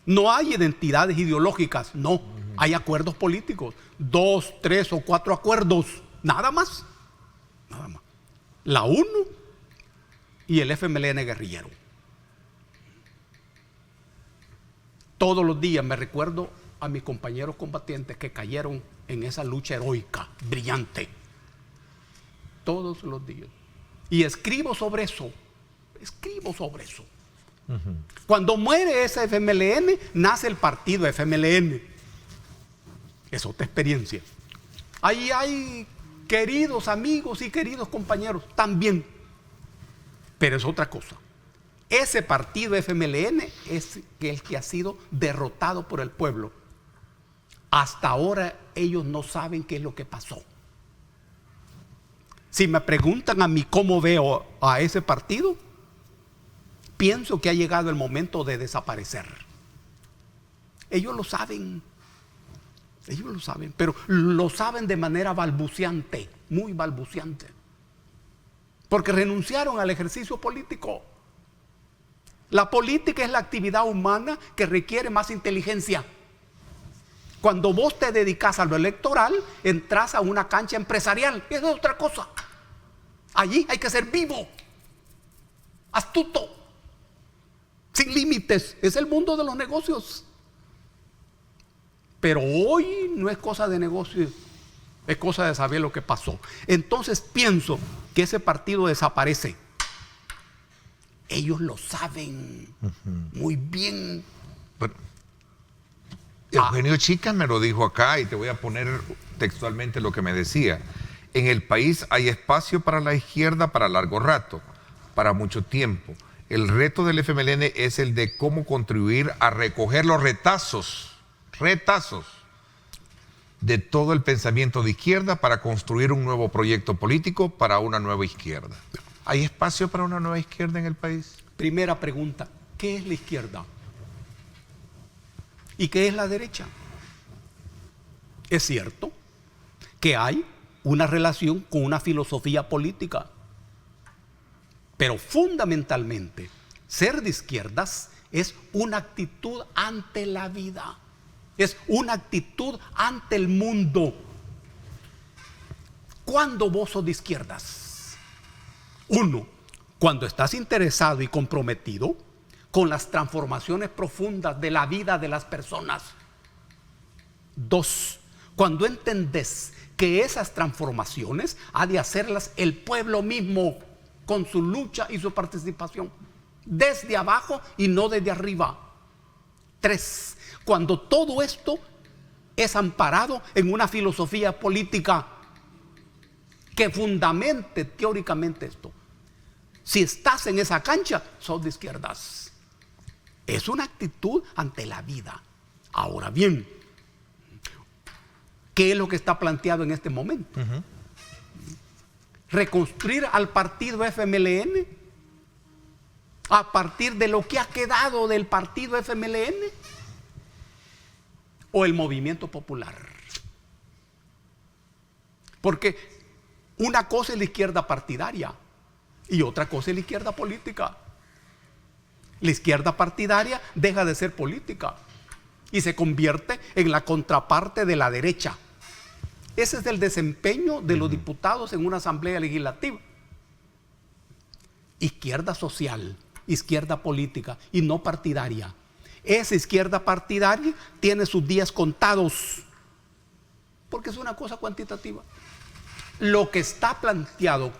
No hay identidades ideológicas, no. Hay acuerdos políticos. 2, 3 o 4 acuerdos. Nada más. Nada más. La UNO y el FMLN guerrillero. Todos los días me recuerdo a mis compañeros combatientes que cayeron en esa lucha heroica, brillante. Todos los días. Y escribo sobre eso. Escribo sobre eso. Cuando muere ese FMLN, nace el partido FMLN. Es otra experiencia. Ahí hay queridos amigos y queridos compañeros también. Pero es otra cosa. Ese partido FMLN es el que ha sido derrotado por el pueblo. Hasta ahora ellos no saben qué es lo que pasó. Si me preguntan a mí cómo veo a ese partido, pienso que ha llegado el momento de desaparecer. Ellos lo saben. Ellos lo saben, pero lo saben de manera balbuceante, muy balbuceante. Porque renunciaron al ejercicio político. La política es la actividad humana que requiere más inteligencia. Cuando vos te dedicas a lo electoral, entras a una cancha empresarial. Eso es otra cosa. Allí hay que ser vivo, astuto, sin límites. Es el mundo de los negocios. Pero hoy no es cosa de negocios, es cosa de saber lo que pasó. Entonces pienso que ese partido desaparece. Ellos lo saben muy bien. Bueno, Eugenio Chicas me lo dijo acá y te voy a poner textualmente lo que me decía. En el país hay espacio para la izquierda para largo rato, para mucho tiempo. El reto del FMLN es el de cómo contribuir a recoger los retazos de todo el pensamiento de izquierda para construir un nuevo proyecto político para una nueva izquierda. ¿Hay espacio para una nueva izquierda en el país? Primera pregunta, ¿qué es la izquierda? ¿Y qué es la derecha? Es cierto que hay una relación con una filosofía política, pero fundamentalmente ser de izquierdas es una actitud ante la vida, es una actitud ante el mundo. ¿Cuándo vos sos de izquierdas? 1, cuando estás interesado y comprometido con las transformaciones profundas de la vida de las personas. 2, cuando entendés que esas transformaciones ha de hacerlas el pueblo mismo con su lucha y su participación, desde abajo y no desde arriba. 3, cuando todo esto es amparado en una filosofía política que fundamente teóricamente esto. Si estás en esa cancha, sos de izquierdas. Es una actitud ante la vida. Ahora bien, ¿qué es lo que está planteado en este momento? Reconstruir al partido FMLN a partir de lo que ha quedado del partido FMLN o el movimiento popular. Porque una cosa es la izquierda partidaria y otra cosa es la izquierda política. La izquierda partidaria deja de ser política y se convierte en la contraparte de la derecha. Ese es el desempeño de los diputados en una asamblea legislativa. Izquierda social, izquierda política y no partidaria. Esa izquierda partidaria tiene sus días contados porque es una cosa cuantitativa. Lo que está planteado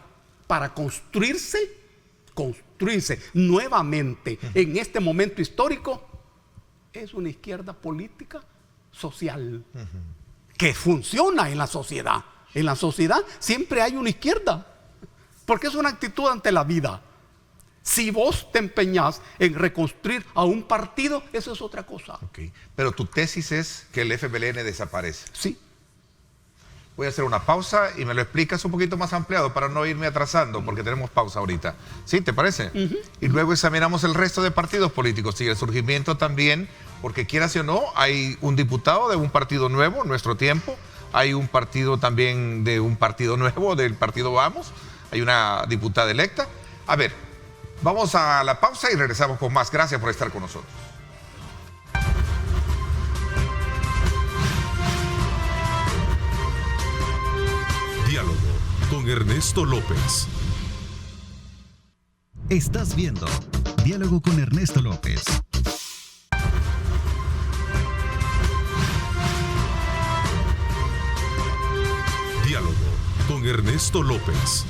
para construirse nuevamente en este momento histórico es una izquierda política social que funciona en la sociedad. En la sociedad siempre hay una izquierda porque es una actitud ante la vida. Si vos te empeñás en reconstruir a un partido, eso es otra cosa. Okay. Pero tu tesis es que el FMLN desaparece. Sí. Voy a hacer una pausa y me lo explicas un poquito más ampliado para no irme atrasando, porque tenemos pausa ahorita. ¿Sí? ¿Te parece? Y luego examinamos el resto de partidos políticos y el surgimiento también porque quieras o no, hay un diputado de un partido nuevo en nuestro tiempo, hay un partido también de un partido nuevo, del partido Vamos, hay una diputada electa. A ver, vamos a la pausa y regresamos con más. Gracias por estar con nosotros. Diálogo con Ernesto López. Estás viendo Diálogo con Ernesto López. Diálogo con Ernesto López.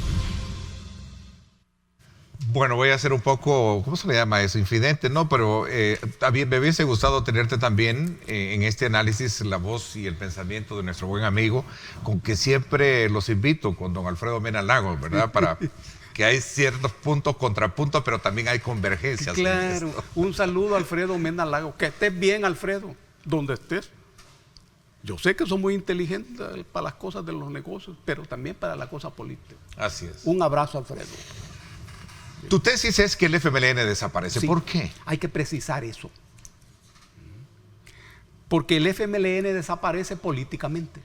Bueno, voy a hacer un poco, ¿cómo se le llama eso? Infidente, ¿no? Pero me hubiese gustado tenerte también en este análisis, la voz y el pensamiento de nuestro buen amigo, con que siempre los invito con don Alfredo Mena Lagos, ¿verdad? Para que hay ciertos puntos, contrapuntos, pero también hay convergencias. Claro, un saludo a Alfredo Mena Lagos. Que estés bien, Alfredo, donde estés. Yo sé que son muy inteligentes para las cosas de los negocios, pero también para la cosa política. Así es. Un abrazo, Alfredo. Tu tesis es que el FMLN desaparece. Sí, ¿Por qué? hay que precisar eso. Porque el FMLN desaparece políticamente.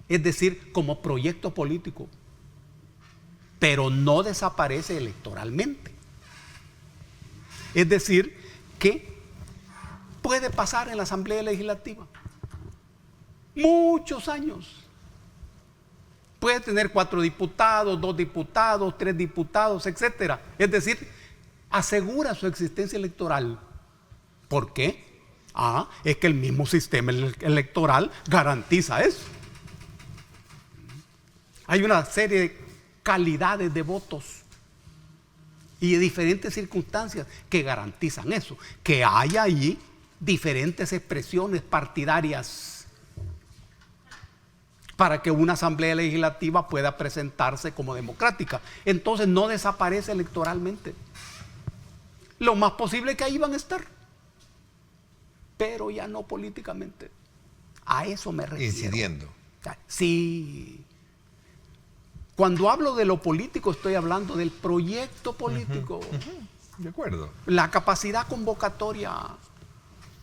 Es decir, como proyecto político. Pero no desaparece electoralmente. Es decir, que puede pasar en la Asamblea Legislativa muchos años. Puede tener 4 diputados, 2 diputados, 3 diputados, etcétera. Es decir, asegura su existencia electoral. ¿Por qué? Es que el mismo sistema electoral garantiza eso. Hay una serie de calidades de votos y de diferentes circunstancias que garantizan eso. Que haya allí diferentes expresiones partidarias para que una asamblea legislativa pueda presentarse como democrática. Entonces no desaparece electoralmente. Lo más posible es que ahí van a estar, pero ya no políticamente. A eso me refiero. Incidiendo. Sí. Cuando hablo de lo político estoy hablando del proyecto político. De acuerdo. La capacidad convocatoria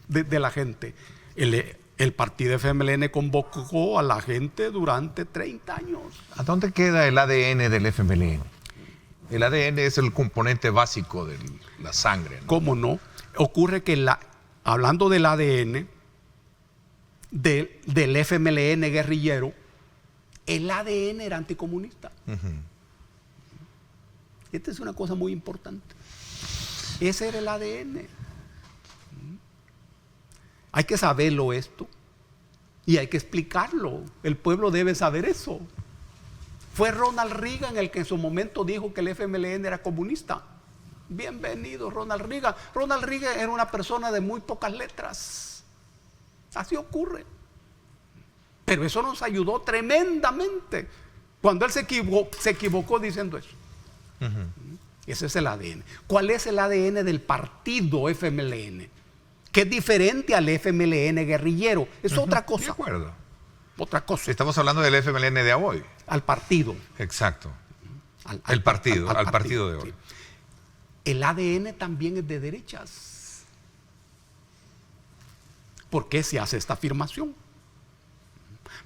de la gente. El partido FMLN convocó a la gente durante 30 años. ¿A dónde queda el ADN del FMLN? El ADN es el componente básico de la sangre, ¿no? ¿Cómo no? Ocurre que hablando del ADN del FMLN guerrillero, el ADN era anticomunista. Esta es una cosa muy importante. Ese era el ADN. Hay que saberlo esto y hay que explicarlo. El pueblo debe saber eso. Fue Ronald Reagan el que en su momento dijo que el FMLN era comunista. Bienvenido, Ronald Reagan. Ronald Reagan era una persona de muy pocas letras. Así ocurre. Pero eso nos ayudó tremendamente cuando él se equivocó diciendo eso. Ese es el ADN. ¿Cuál es el ADN del partido FMLN? Que es diferente al FMLN guerrillero. Es otra cosa. De acuerdo. Otra cosa. Estamos hablando del FMLN de hoy. Al partido. Exacto. Al partido de hoy. Sí. El ADN también es de derechas. ¿Por qué se hace esta afirmación?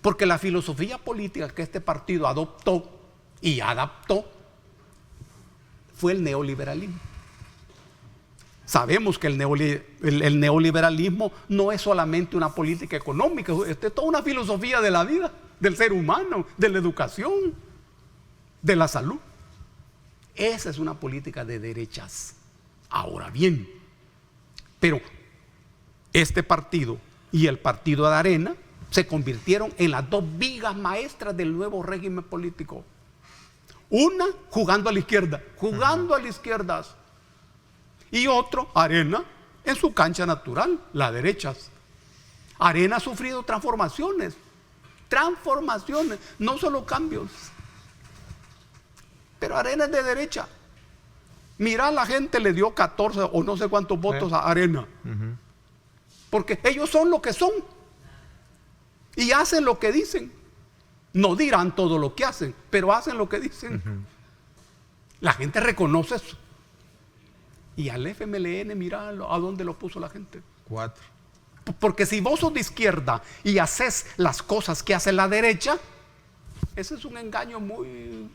Porque la filosofía política que este partido adoptó y adaptó fue el neoliberalismo. Sabemos que el neoliberalismo no es solamente una política económica, es toda una filosofía de la vida, del ser humano, de la educación, de la salud. Esa es una política de derechas. Ahora bien, pero este partido y el partido de Arena se convirtieron en las 2 vigas maestras del nuevo régimen político. Una jugando a la izquierda, y otro, Arena, en su cancha natural, las derechas. Arena ha sufrido transformaciones, no solo cambios. Pero Arena es de derecha. Mira, la gente le dio 14 o no sé cuántos votos a Arena. Porque ellos son lo que son. Y hacen lo que dicen. No dirán todo lo que hacen, pero hacen lo que dicen. La gente reconoce eso. Y al FMLN, mira a dónde lo puso la gente. 4. Porque si vos sos de izquierda y haces las cosas que hace la derecha, ese es un engaño muy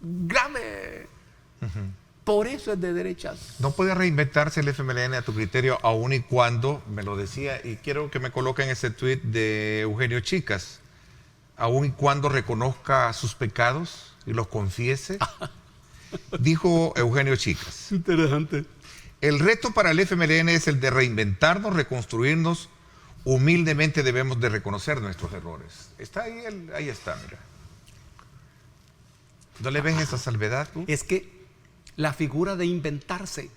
grave. Por eso es de derechas. No puede reinventarse el FMLN a tu criterio, aun y cuando, me lo decía, y quiero que me coloquen ese tuit de Eugenio Chicas, aun y cuando reconozca sus pecados y los confiese. Dijo Eugenio Chicas. Interesante. El reto para el FMLN es el de reinventarnos, reconstruirnos. Humildemente debemos de reconocer nuestros errores. Está ahí, ahí está, mira. ¿No le ves esa salvedad tú? Es que la figura de inventarse.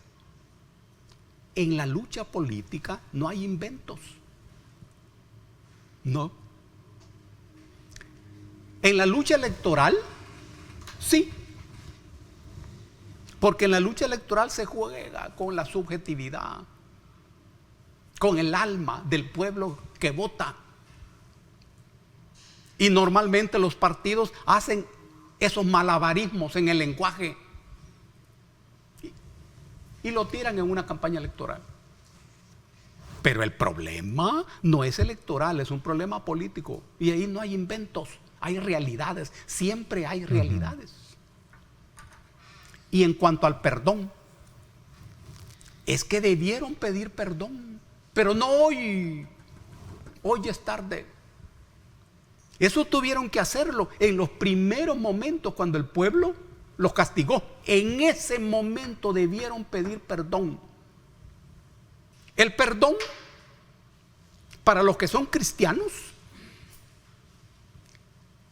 En la lucha política no hay inventos. No. En la lucha electoral, sí. Porque en la lucha electoral se juega con la subjetividad, con el alma del pueblo que vota. Y normalmente los partidos hacen esos malabarismos en el lenguaje y lo tiran en una campaña electoral. Pero el problema no es electoral, es un problema político. Y ahí no hay inventos, hay realidades, siempre hay realidades. Y en cuanto al perdón, es que debieron pedir perdón, pero no hoy. Hoy es tarde. Eso tuvieron que hacerlo en los primeros momentos cuando el pueblo los castigó. En ese momento debieron pedir perdón. El perdón, para los que son cristianos,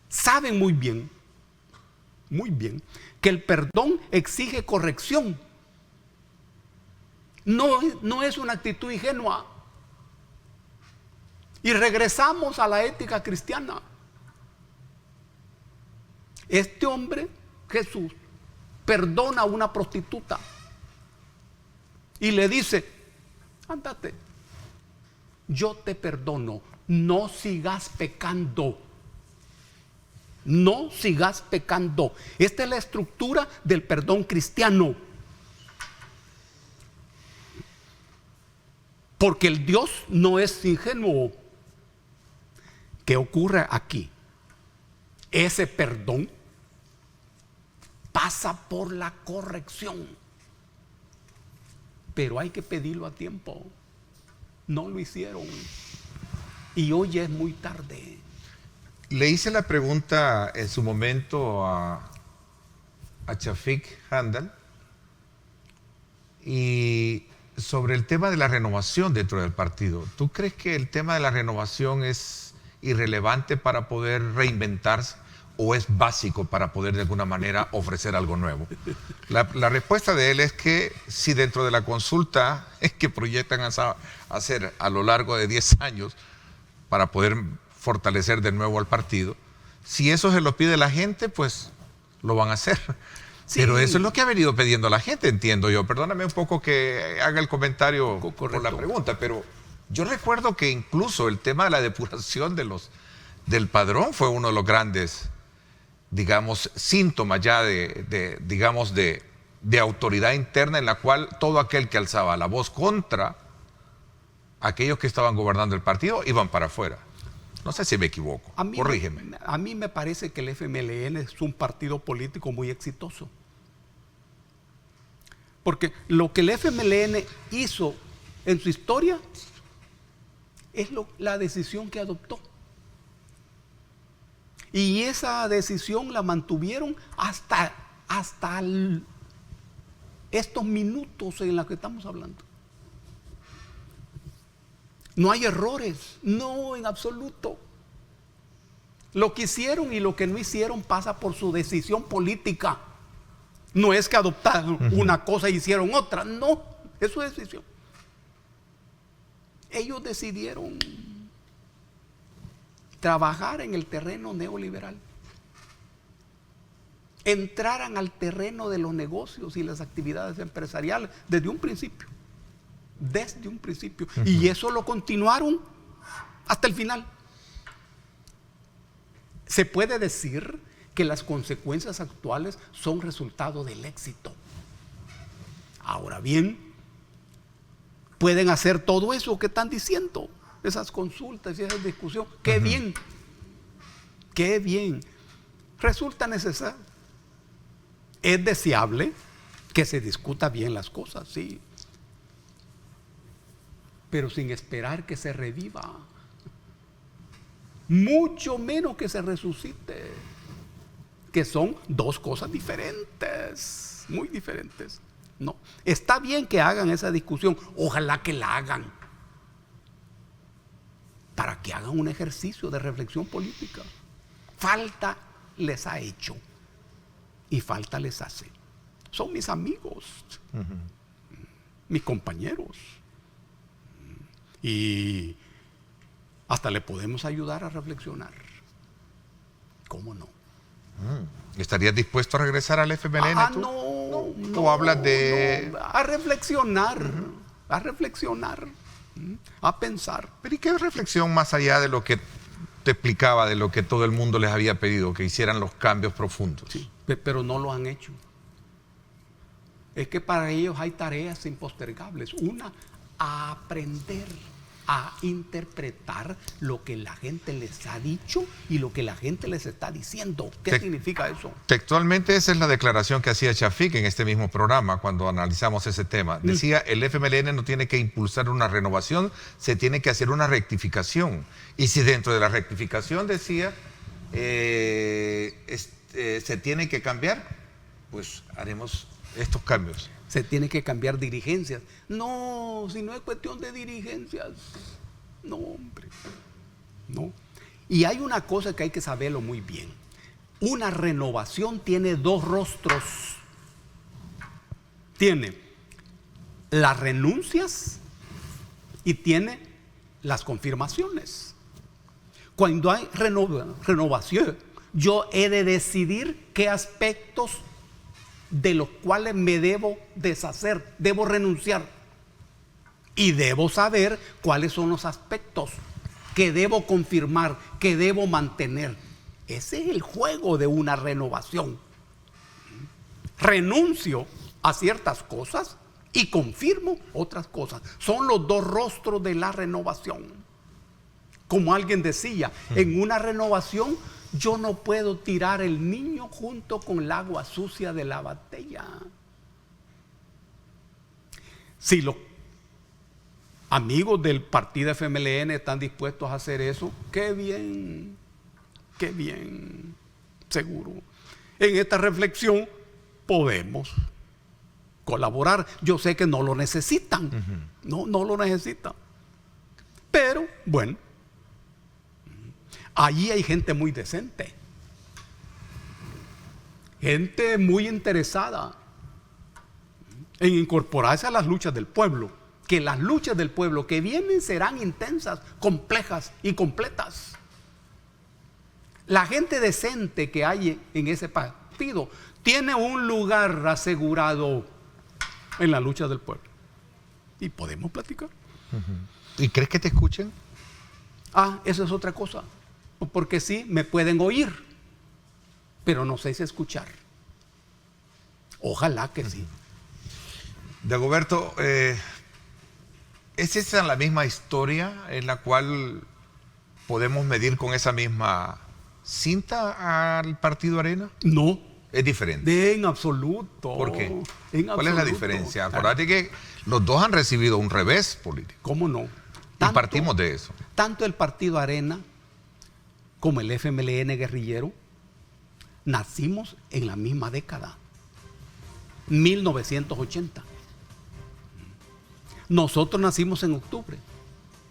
saben muy bien, que el perdón exige corrección. No es una actitud ingenua. Y regresamos a la ética cristiana. Este hombre, Jesús, perdona a una prostituta y le dice: ándate, yo te perdono, no sigas pecando. No sigas pecando. Esta es la estructura del perdón cristiano. Porque el Dios no es ingenuo. ¿Qué ocurre aquí? Ese perdón pasa por la corrección. Pero hay que pedirlo a tiempo. No lo hicieron. Y hoy ya es muy tarde. Le hice la pregunta en su momento a Chafik Handal y sobre el tema de la renovación dentro del partido. ¿Tú crees que el tema de la renovación es irrelevante para poder reinventarse o es básico para poder de alguna manera ofrecer algo nuevo? La respuesta de él es que si dentro de la consulta es que proyectan hacer a lo largo de 10 años para poder fortalecer de nuevo al partido, si eso se lo pide la gente, pues lo van a hacer. Sí. Pero eso es lo que ha venido pidiendo la gente, entiendo yo. Perdóname un poco que haga el comentario por la pregunta, pero yo recuerdo que incluso el tema de la depuración del padrón fue uno de los grandes, digamos, síntomas ya de autoridad interna, en la cual todo aquel que alzaba la voz contra aquellos que estaban gobernando el partido iban para afuera. No sé si me equivoco, corrígeme. A mí me parece que el FMLN es un partido político muy exitoso. Porque lo que el FMLN hizo en su historia es la decisión que adoptó. Y esa decisión la mantuvieron hasta estos minutos en los que estamos hablando. No hay errores, no, en absoluto. Lo que hicieron y lo que no hicieron pasa por su decisión política. No es que adoptaron una cosa e hicieron otra, no, es su decisión. Ellos decidieron trabajar en el terreno neoliberal. Entraran al terreno de los negocios y las actividades empresariales desde un principio. Y eso lo continuaron hasta el final. Se puede decir que las consecuencias actuales son resultado del éxito. Ahora bien, pueden hacer todo eso que están diciendo, esas consultas y esa discusión. ¡Qué bien! ¡Qué bien! Resulta necesario. Es deseable que se discuta bien las cosas, sí, pero sin esperar que se reviva, mucho menos que se resucite, que son dos cosas diferentes, muy diferentes. No, está bien que hagan esa discusión, ojalá que la hagan, para que hagan un ejercicio de reflexión política. Falta les ha hecho y falta les hace. Son mis amigos, mis compañeros, y hasta le podemos ayudar a reflexionar. ¿Cómo no? ¿Estarías dispuesto a regresar al FMLN tú? No, ¿O hablas de...? no, a reflexionar, a pensar. ¿Pero y qué reflexión más allá de lo que te explicaba, de lo que todo el mundo les había pedido, que hicieran los cambios profundos? Sí, pero no lo han hecho. Es que para ellos hay tareas impostergables. Una, a aprender a interpretar lo que la gente les ha dicho y lo que la gente les está diciendo. ¿Qué significa eso? Textualmente esa es la declaración que hacía Chafik en este mismo programa cuando analizamos ese tema. Decía, el FMLN no tiene que impulsar una renovación, se tiene que hacer una rectificación. Y si dentro de la rectificación decía, se tiene que cambiar, pues haremos estos cambios. Se tiene que cambiar dirigencias. No, si no es cuestión de dirigencias. No, hombre. No. Y hay una cosa que hay que saberlo muy bien. Una renovación tiene dos rostros. Tiene las renuncias y tiene las confirmaciones. Cuando hay renovación, yo he de decidir qué aspectos de los cuales me debo deshacer, debo renunciar. Y debo saber cuáles son los aspectos que debo confirmar, que debo mantener. Ese es el juego de una renovación. Renuncio a ciertas cosas y confirmo otras cosas. Son los dos rostros de la renovación. Como alguien decía, en una renovación yo no puedo tirar el niño junto con el agua sucia de la botella. Si los amigos del partido FMLN están dispuestos a hacer eso, qué bien, seguro. En esta reflexión podemos colaborar. Yo sé que no lo necesitan, no lo necesitan. Pero, bueno, allí hay gente muy decente, gente muy interesada en incorporarse a las luchas del pueblo, que las luchas del pueblo que vienen serán intensas, complejas y completas. La gente decente que hay en ese partido tiene un lugar asegurado en la lucha del pueblo. Y podemos platicar. ¿Y crees que te escuchen? Eso es otra cosa. Porque sí, me pueden oír, pero no sé si escuchar. Ojalá que sí. Dagoberto, ¿es esa la misma historia en la cual podemos medir con esa misma cinta al Partido Arena? No. Es diferente. En absoluto. ¿Por qué? ¿Cuál es la diferencia? Acordate que los dos han recibido un revés político. ¿Cómo no? Y partimos de eso. Tanto el Partido Arena como el FMLN guerrillero nacimos en la misma década, 1980. Nosotros nacimos en octubre.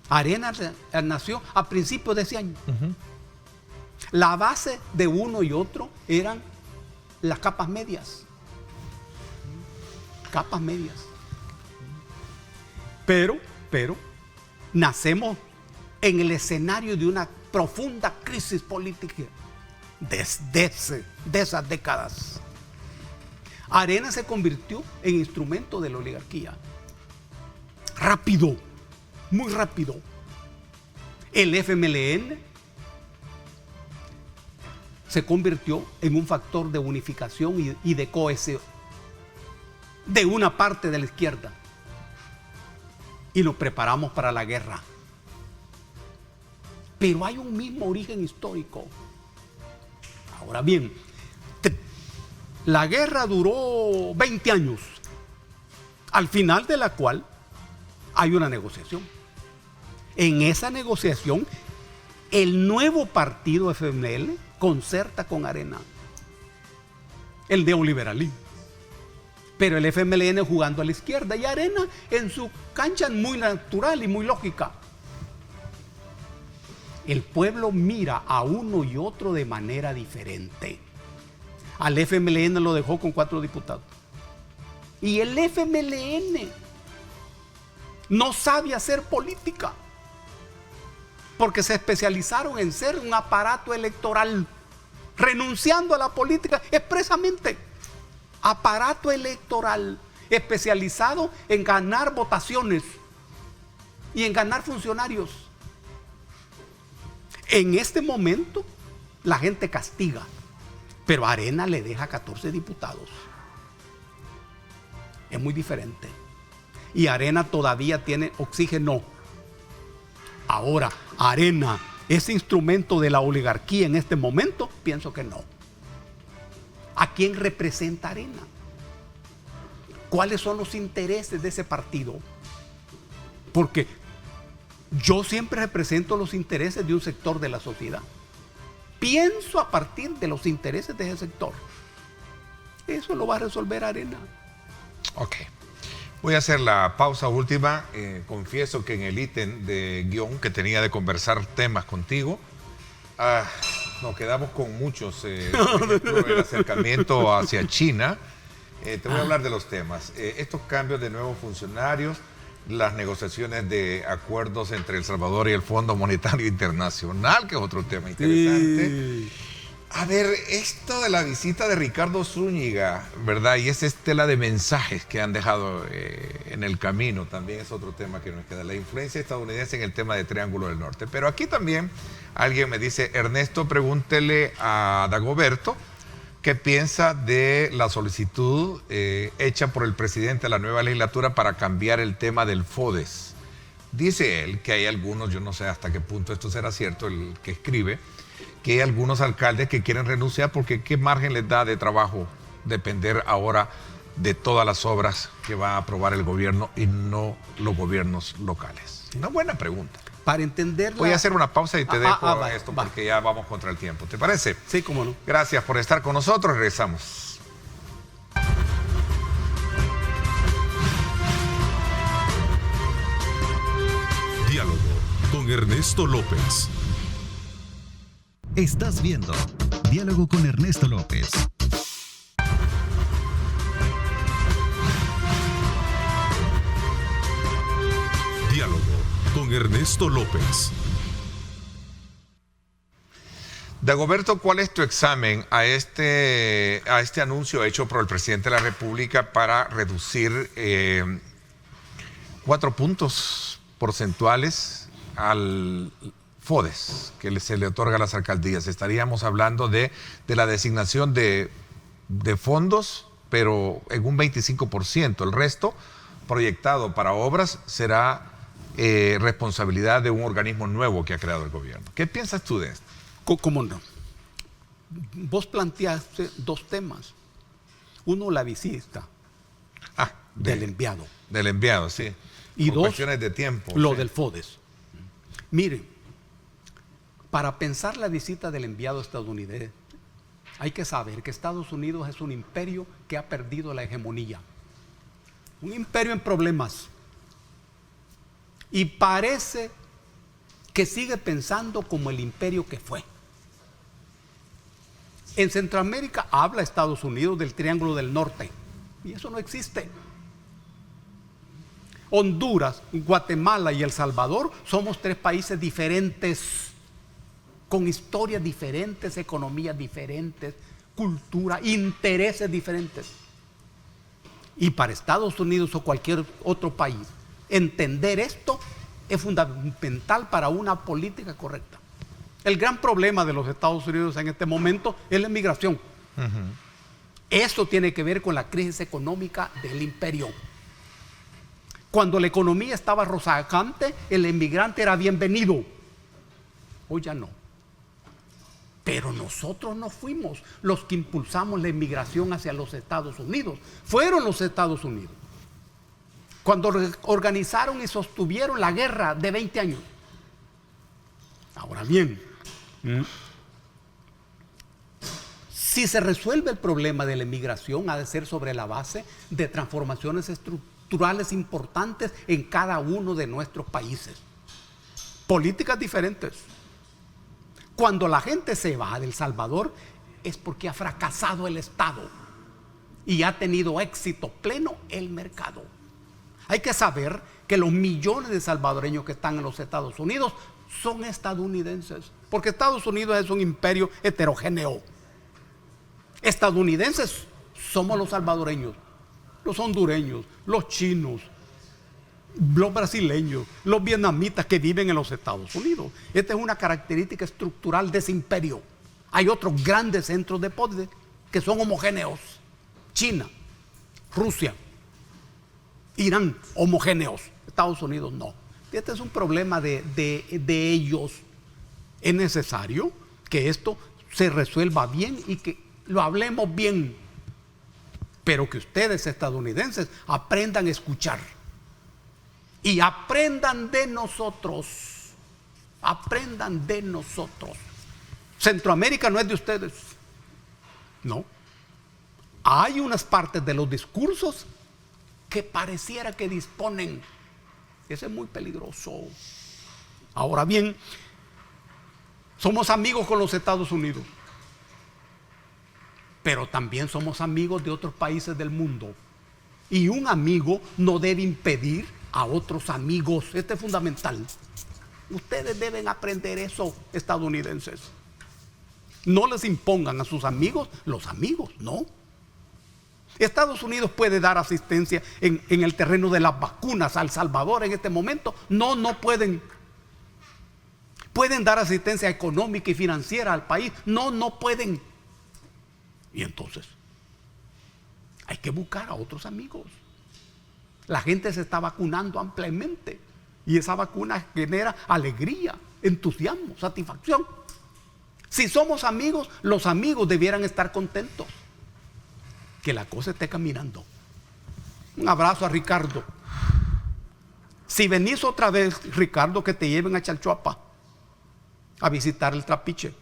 Arena nació a principios de ese año. La base de uno y otro eran las capas medias. Capas medias. Pero, nacemos en el escenario de una profunda crisis política desde esas décadas. Arena se convirtió en instrumento de la oligarquía. Rápido, muy rápido. El FMLN se convirtió en un factor de unificación y de cohesión de una parte de la izquierda. y nos preparamos para la guerra. Pero hay un mismo origen histórico. Ahora bien, la guerra duró 20 años, al final de la cual hay una negociación. En esa negociación, el nuevo partido FML concerta con Arena, el neoliberalismo. Pero el FMLN jugando a la izquierda y Arena en su cancha muy natural y muy lógica. El pueblo mira a uno y otro de manera diferente. Al FMLN lo dejó con 4 diputados. Y el FMLN no sabe hacer política, porque se especializaron en ser un aparato electoral, renunciando a la política expresamente. Aparato electoral especializado en ganar votaciones y en ganar funcionarios. En este momento la gente castiga, pero Arena le deja 14 diputados. Es muy diferente. Y Arena todavía tiene oxígeno. Ahora, Arena es instrumento de la oligarquía en este momento. Pienso que no. ¿A quién representa Arena? ¿Cuáles son los intereses de ese partido? Porque yo siempre represento los intereses de un sector de la sociedad. Pienso a partir de los intereses de ese sector. Eso lo va a resolver Arena. Ok. Voy a hacer la pausa última. Confieso que en el ítem de guión que tenía de conversar temas contigo, nos quedamos con muchos. Por ejemplo, el acercamiento hacia China. Te voy a hablar de los temas. Estos cambios de nuevos funcionarios, las negociaciones de acuerdos entre El Salvador y el Fondo Monetario Internacional, que es otro tema interesante. A ver, esto de la visita de Ricardo Zúñiga, ¿verdad? Y esa estela de mensajes que han dejado en el camino, también es otro tema que nos queda. La influencia estadounidense en el tema de Triángulo del Norte. Pero aquí también alguien me dice, Ernesto, pregúntele a Dagoberto qué piensa de la solicitud hecha por el presidente de la nueva legislatura para cambiar el tema del FODES. Dice él que hay algunos, yo no sé hasta qué punto esto será cierto, el que escribe, que hay algunos alcaldes que quieren renunciar porque qué margen les da de trabajo depender ahora de todas las obras que va a aprobar el gobierno y no los gobiernos locales. Una buena pregunta. Para entenderla... Voy a hacer una pausa y te dejo esto va. Porque ya vamos contra el tiempo. ¿Te parece? Sí, cómo no. Gracias por estar con nosotros. Regresamos. Diálogo con Ernesto López. Estás viendo Diálogo con Ernesto López. Diálogo con Ernesto López. Dagoberto, ¿cuál es tu examen a este anuncio hecho por el presidente de la República para reducir 4 puntos porcentuales al FODES que se le otorga a las alcaldías? Estaríamos hablando de la designación de fondos, pero en un 25%. El resto, proyectado para obras, será responsabilidad de un organismo nuevo que ha creado el gobierno. ¿Qué piensas tú de esto? ¿Cómo no? Vos planteaste 2 temas. Uno, la visita del enviado. Del enviado, sí. Y por 2, cuestiones de tiempo. lo sí. del FODES. Miren, para pensar la visita del enviado estadounidense, hay que saber que Estados Unidos es un imperio que ha perdido la hegemonía. Un imperio en problemas. Y parece que sigue pensando como el imperio que fue. En Centroamérica habla Estados Unidos del Triángulo del Norte. Y eso no existe. Honduras, Guatemala y El Salvador somos 3 países diferentes, con historias diferentes, economías diferentes, cultura, intereses diferentes. Y para Estados Unidos o cualquier otro país, entender esto es fundamental para una política correcta. El gran problema de los Estados Unidos en este momento es la inmigración. Eso tiene que ver con la crisis económica del imperio. Cuando la economía estaba rozagante, el inmigrante era bienvenido. Hoy ya no. Pero nosotros no fuimos los que impulsamos la inmigración hacia los Estados Unidos. Fueron los Estados Unidos. Cuando organizaron y sostuvieron la guerra de 20 años. Ahora bien, si se resuelve el problema de la inmigración, ha de ser sobre la base de transformaciones estructurales importantes en cada uno de nuestros países. Políticas diferentes. Cuando la gente se va de El Salvador es porque ha fracasado el Estado y ha tenido éxito pleno el mercado. Hay que saber que los millones de salvadoreños que están en los Estados Unidos son estadounidenses, porque Estados Unidos es un imperio heterogéneo. Estadounidenses somos los salvadoreños, los hondureños, los chinos, los brasileños, los vietnamitas que viven en los Estados Unidos. Esta es una característica estructural de ese imperio. Hay otros grandes centros de poder que son homogéneos. China, Rusia, Irán, homogéneos. Estados Unidos no. Este es un problema de ellos. Es necesario que esto se resuelva bien y que lo hablemos bien. Pero que ustedes, estadounidenses, aprendan a escuchar. Y aprendan de nosotros. Aprendan de nosotros. Centroamérica no es de ustedes. No. Hay unas partes de los discursos que pareciera que disponen. Eso es muy peligroso. Ahora bien, somos amigos con los Estados Unidos, pero también somos amigos de otros países del mundo. Y un amigo no debe impedir a otros amigos. Esto es fundamental. Ustedes deben aprender eso, estadounidenses. No les impongan a sus amigos los amigos, no. Estados Unidos puede dar asistencia en el terreno de las vacunas a El Salvador en este momento. No, no pueden. ¿Pueden dar asistencia económica y financiera al país? No, no pueden. Y entonces, hay que buscar a otros amigos. La gente se está vacunando ampliamente y esa vacuna genera alegría, entusiasmo, satisfacción. Si somos amigos, los amigos debieran estar contentos que la cosa esté caminando. Un abrazo a Ricardo. Si venís otra vez, Ricardo, que te lleven a Chalchuapa a visitar el Trapiche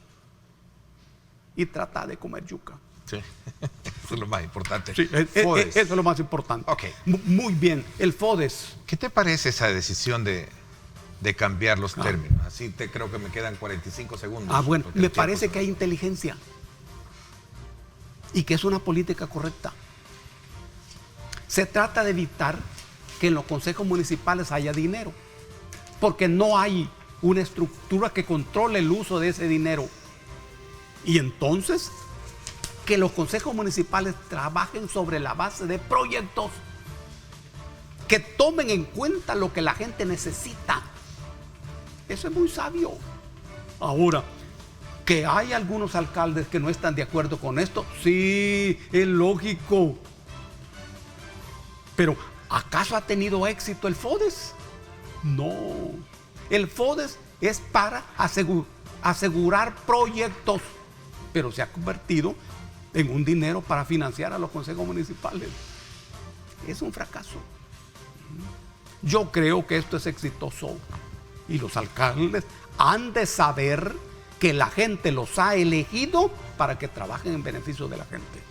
y trata de comer yuca. Sí, eso es lo más importante. Sí, eso es lo más importante. Ok. Muy bien, el FODES. ¿Qué te parece esa decisión de cambiar los términos? Así creo que me quedan 45 segundos. Bueno, me parece que hay inteligencia y que es una política correcta. Se trata de evitar que en los consejos municipales haya dinero, porque no hay una estructura que controle el uso de ese dinero. Y entonces, que los consejos municipales trabajen sobre la base de proyectos que tomen en cuenta lo que la gente necesita. Eso es muy sabio. Ahora, que hay algunos alcaldes que no están de acuerdo con esto, sí, es lógico. Pero, ¿acaso ha tenido éxito el FODES? No. El FODES es para asegurar proyectos, pero se ha convertido en un dinero para financiar a los consejos municipales. Es un fracaso. Yo creo que esto es exitoso y los alcaldes han de saber que la gente los ha elegido para que trabajen en beneficio de la gente.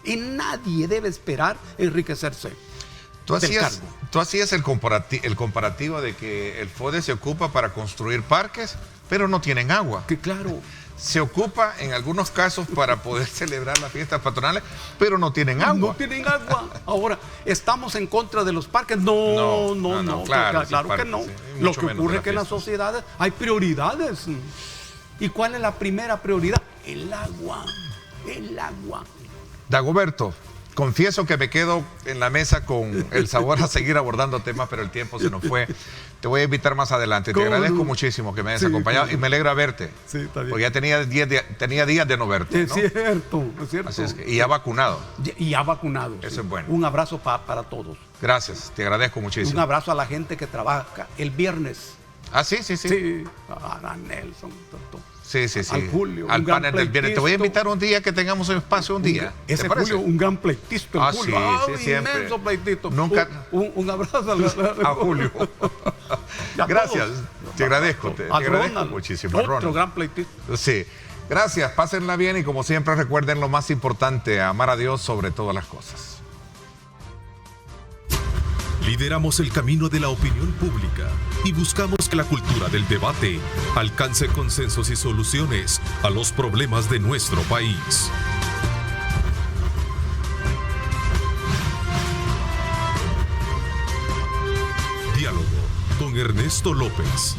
Y nadie debe esperar enriquecerse. Tú hacías el comparativo de que el FODES se ocupa para construir parques, pero no tienen agua. Que claro. Se ocupa en algunos casos para poder celebrar las fiestas patronales, pero no tienen agua. No tienen agua. Ahora, ¿estamos en contra de los parques? No, claro que no. Sí, lo que ocurre es que en las sociedades hay prioridades. ¿Y cuál es la primera prioridad? El agua. El agua. Dagoberto, confieso que me quedo en la mesa con el sabor a seguir abordando temas, pero el tiempo se nos fue. Te voy a invitar más adelante. Te agradezco muchísimo que me hayas acompañado y me alegra verte. Sí, está bien. Porque ya tenía días de no verte, Es ¿no? cierto, es cierto. Así es que, y ya vacunado. Y ya vacunado. Eso es bueno. Un abrazo para todos. Gracias, te agradezco Un muchísimo. abrazo a la gente que trabaja el viernes. Ah, sí. Sí, a Nelson, Sí. al Julio, Al un gran panel del viernes. Te voy a pleitisto. invitar un día que tengamos un espacio un día. ¿Te Ese parece? Julio, un gran pleitista. Ah, Julio. sí, siempre. Inmenso pleitito. Nunca- Un abrazo A Julio. Y a Gracias, todos. te agradezco, te A agradezco Ronald, muchísimo. Otro Ronald. gran pleitista. Sí. Gracias, pásenla bien y como siempre recuerden lo más importante, amar a Dios sobre todas las cosas. Lideramos el camino de la opinión pública y buscamos que la cultura del debate alcance consensos y soluciones a los problemas de nuestro país. Diálogo con Ernesto López.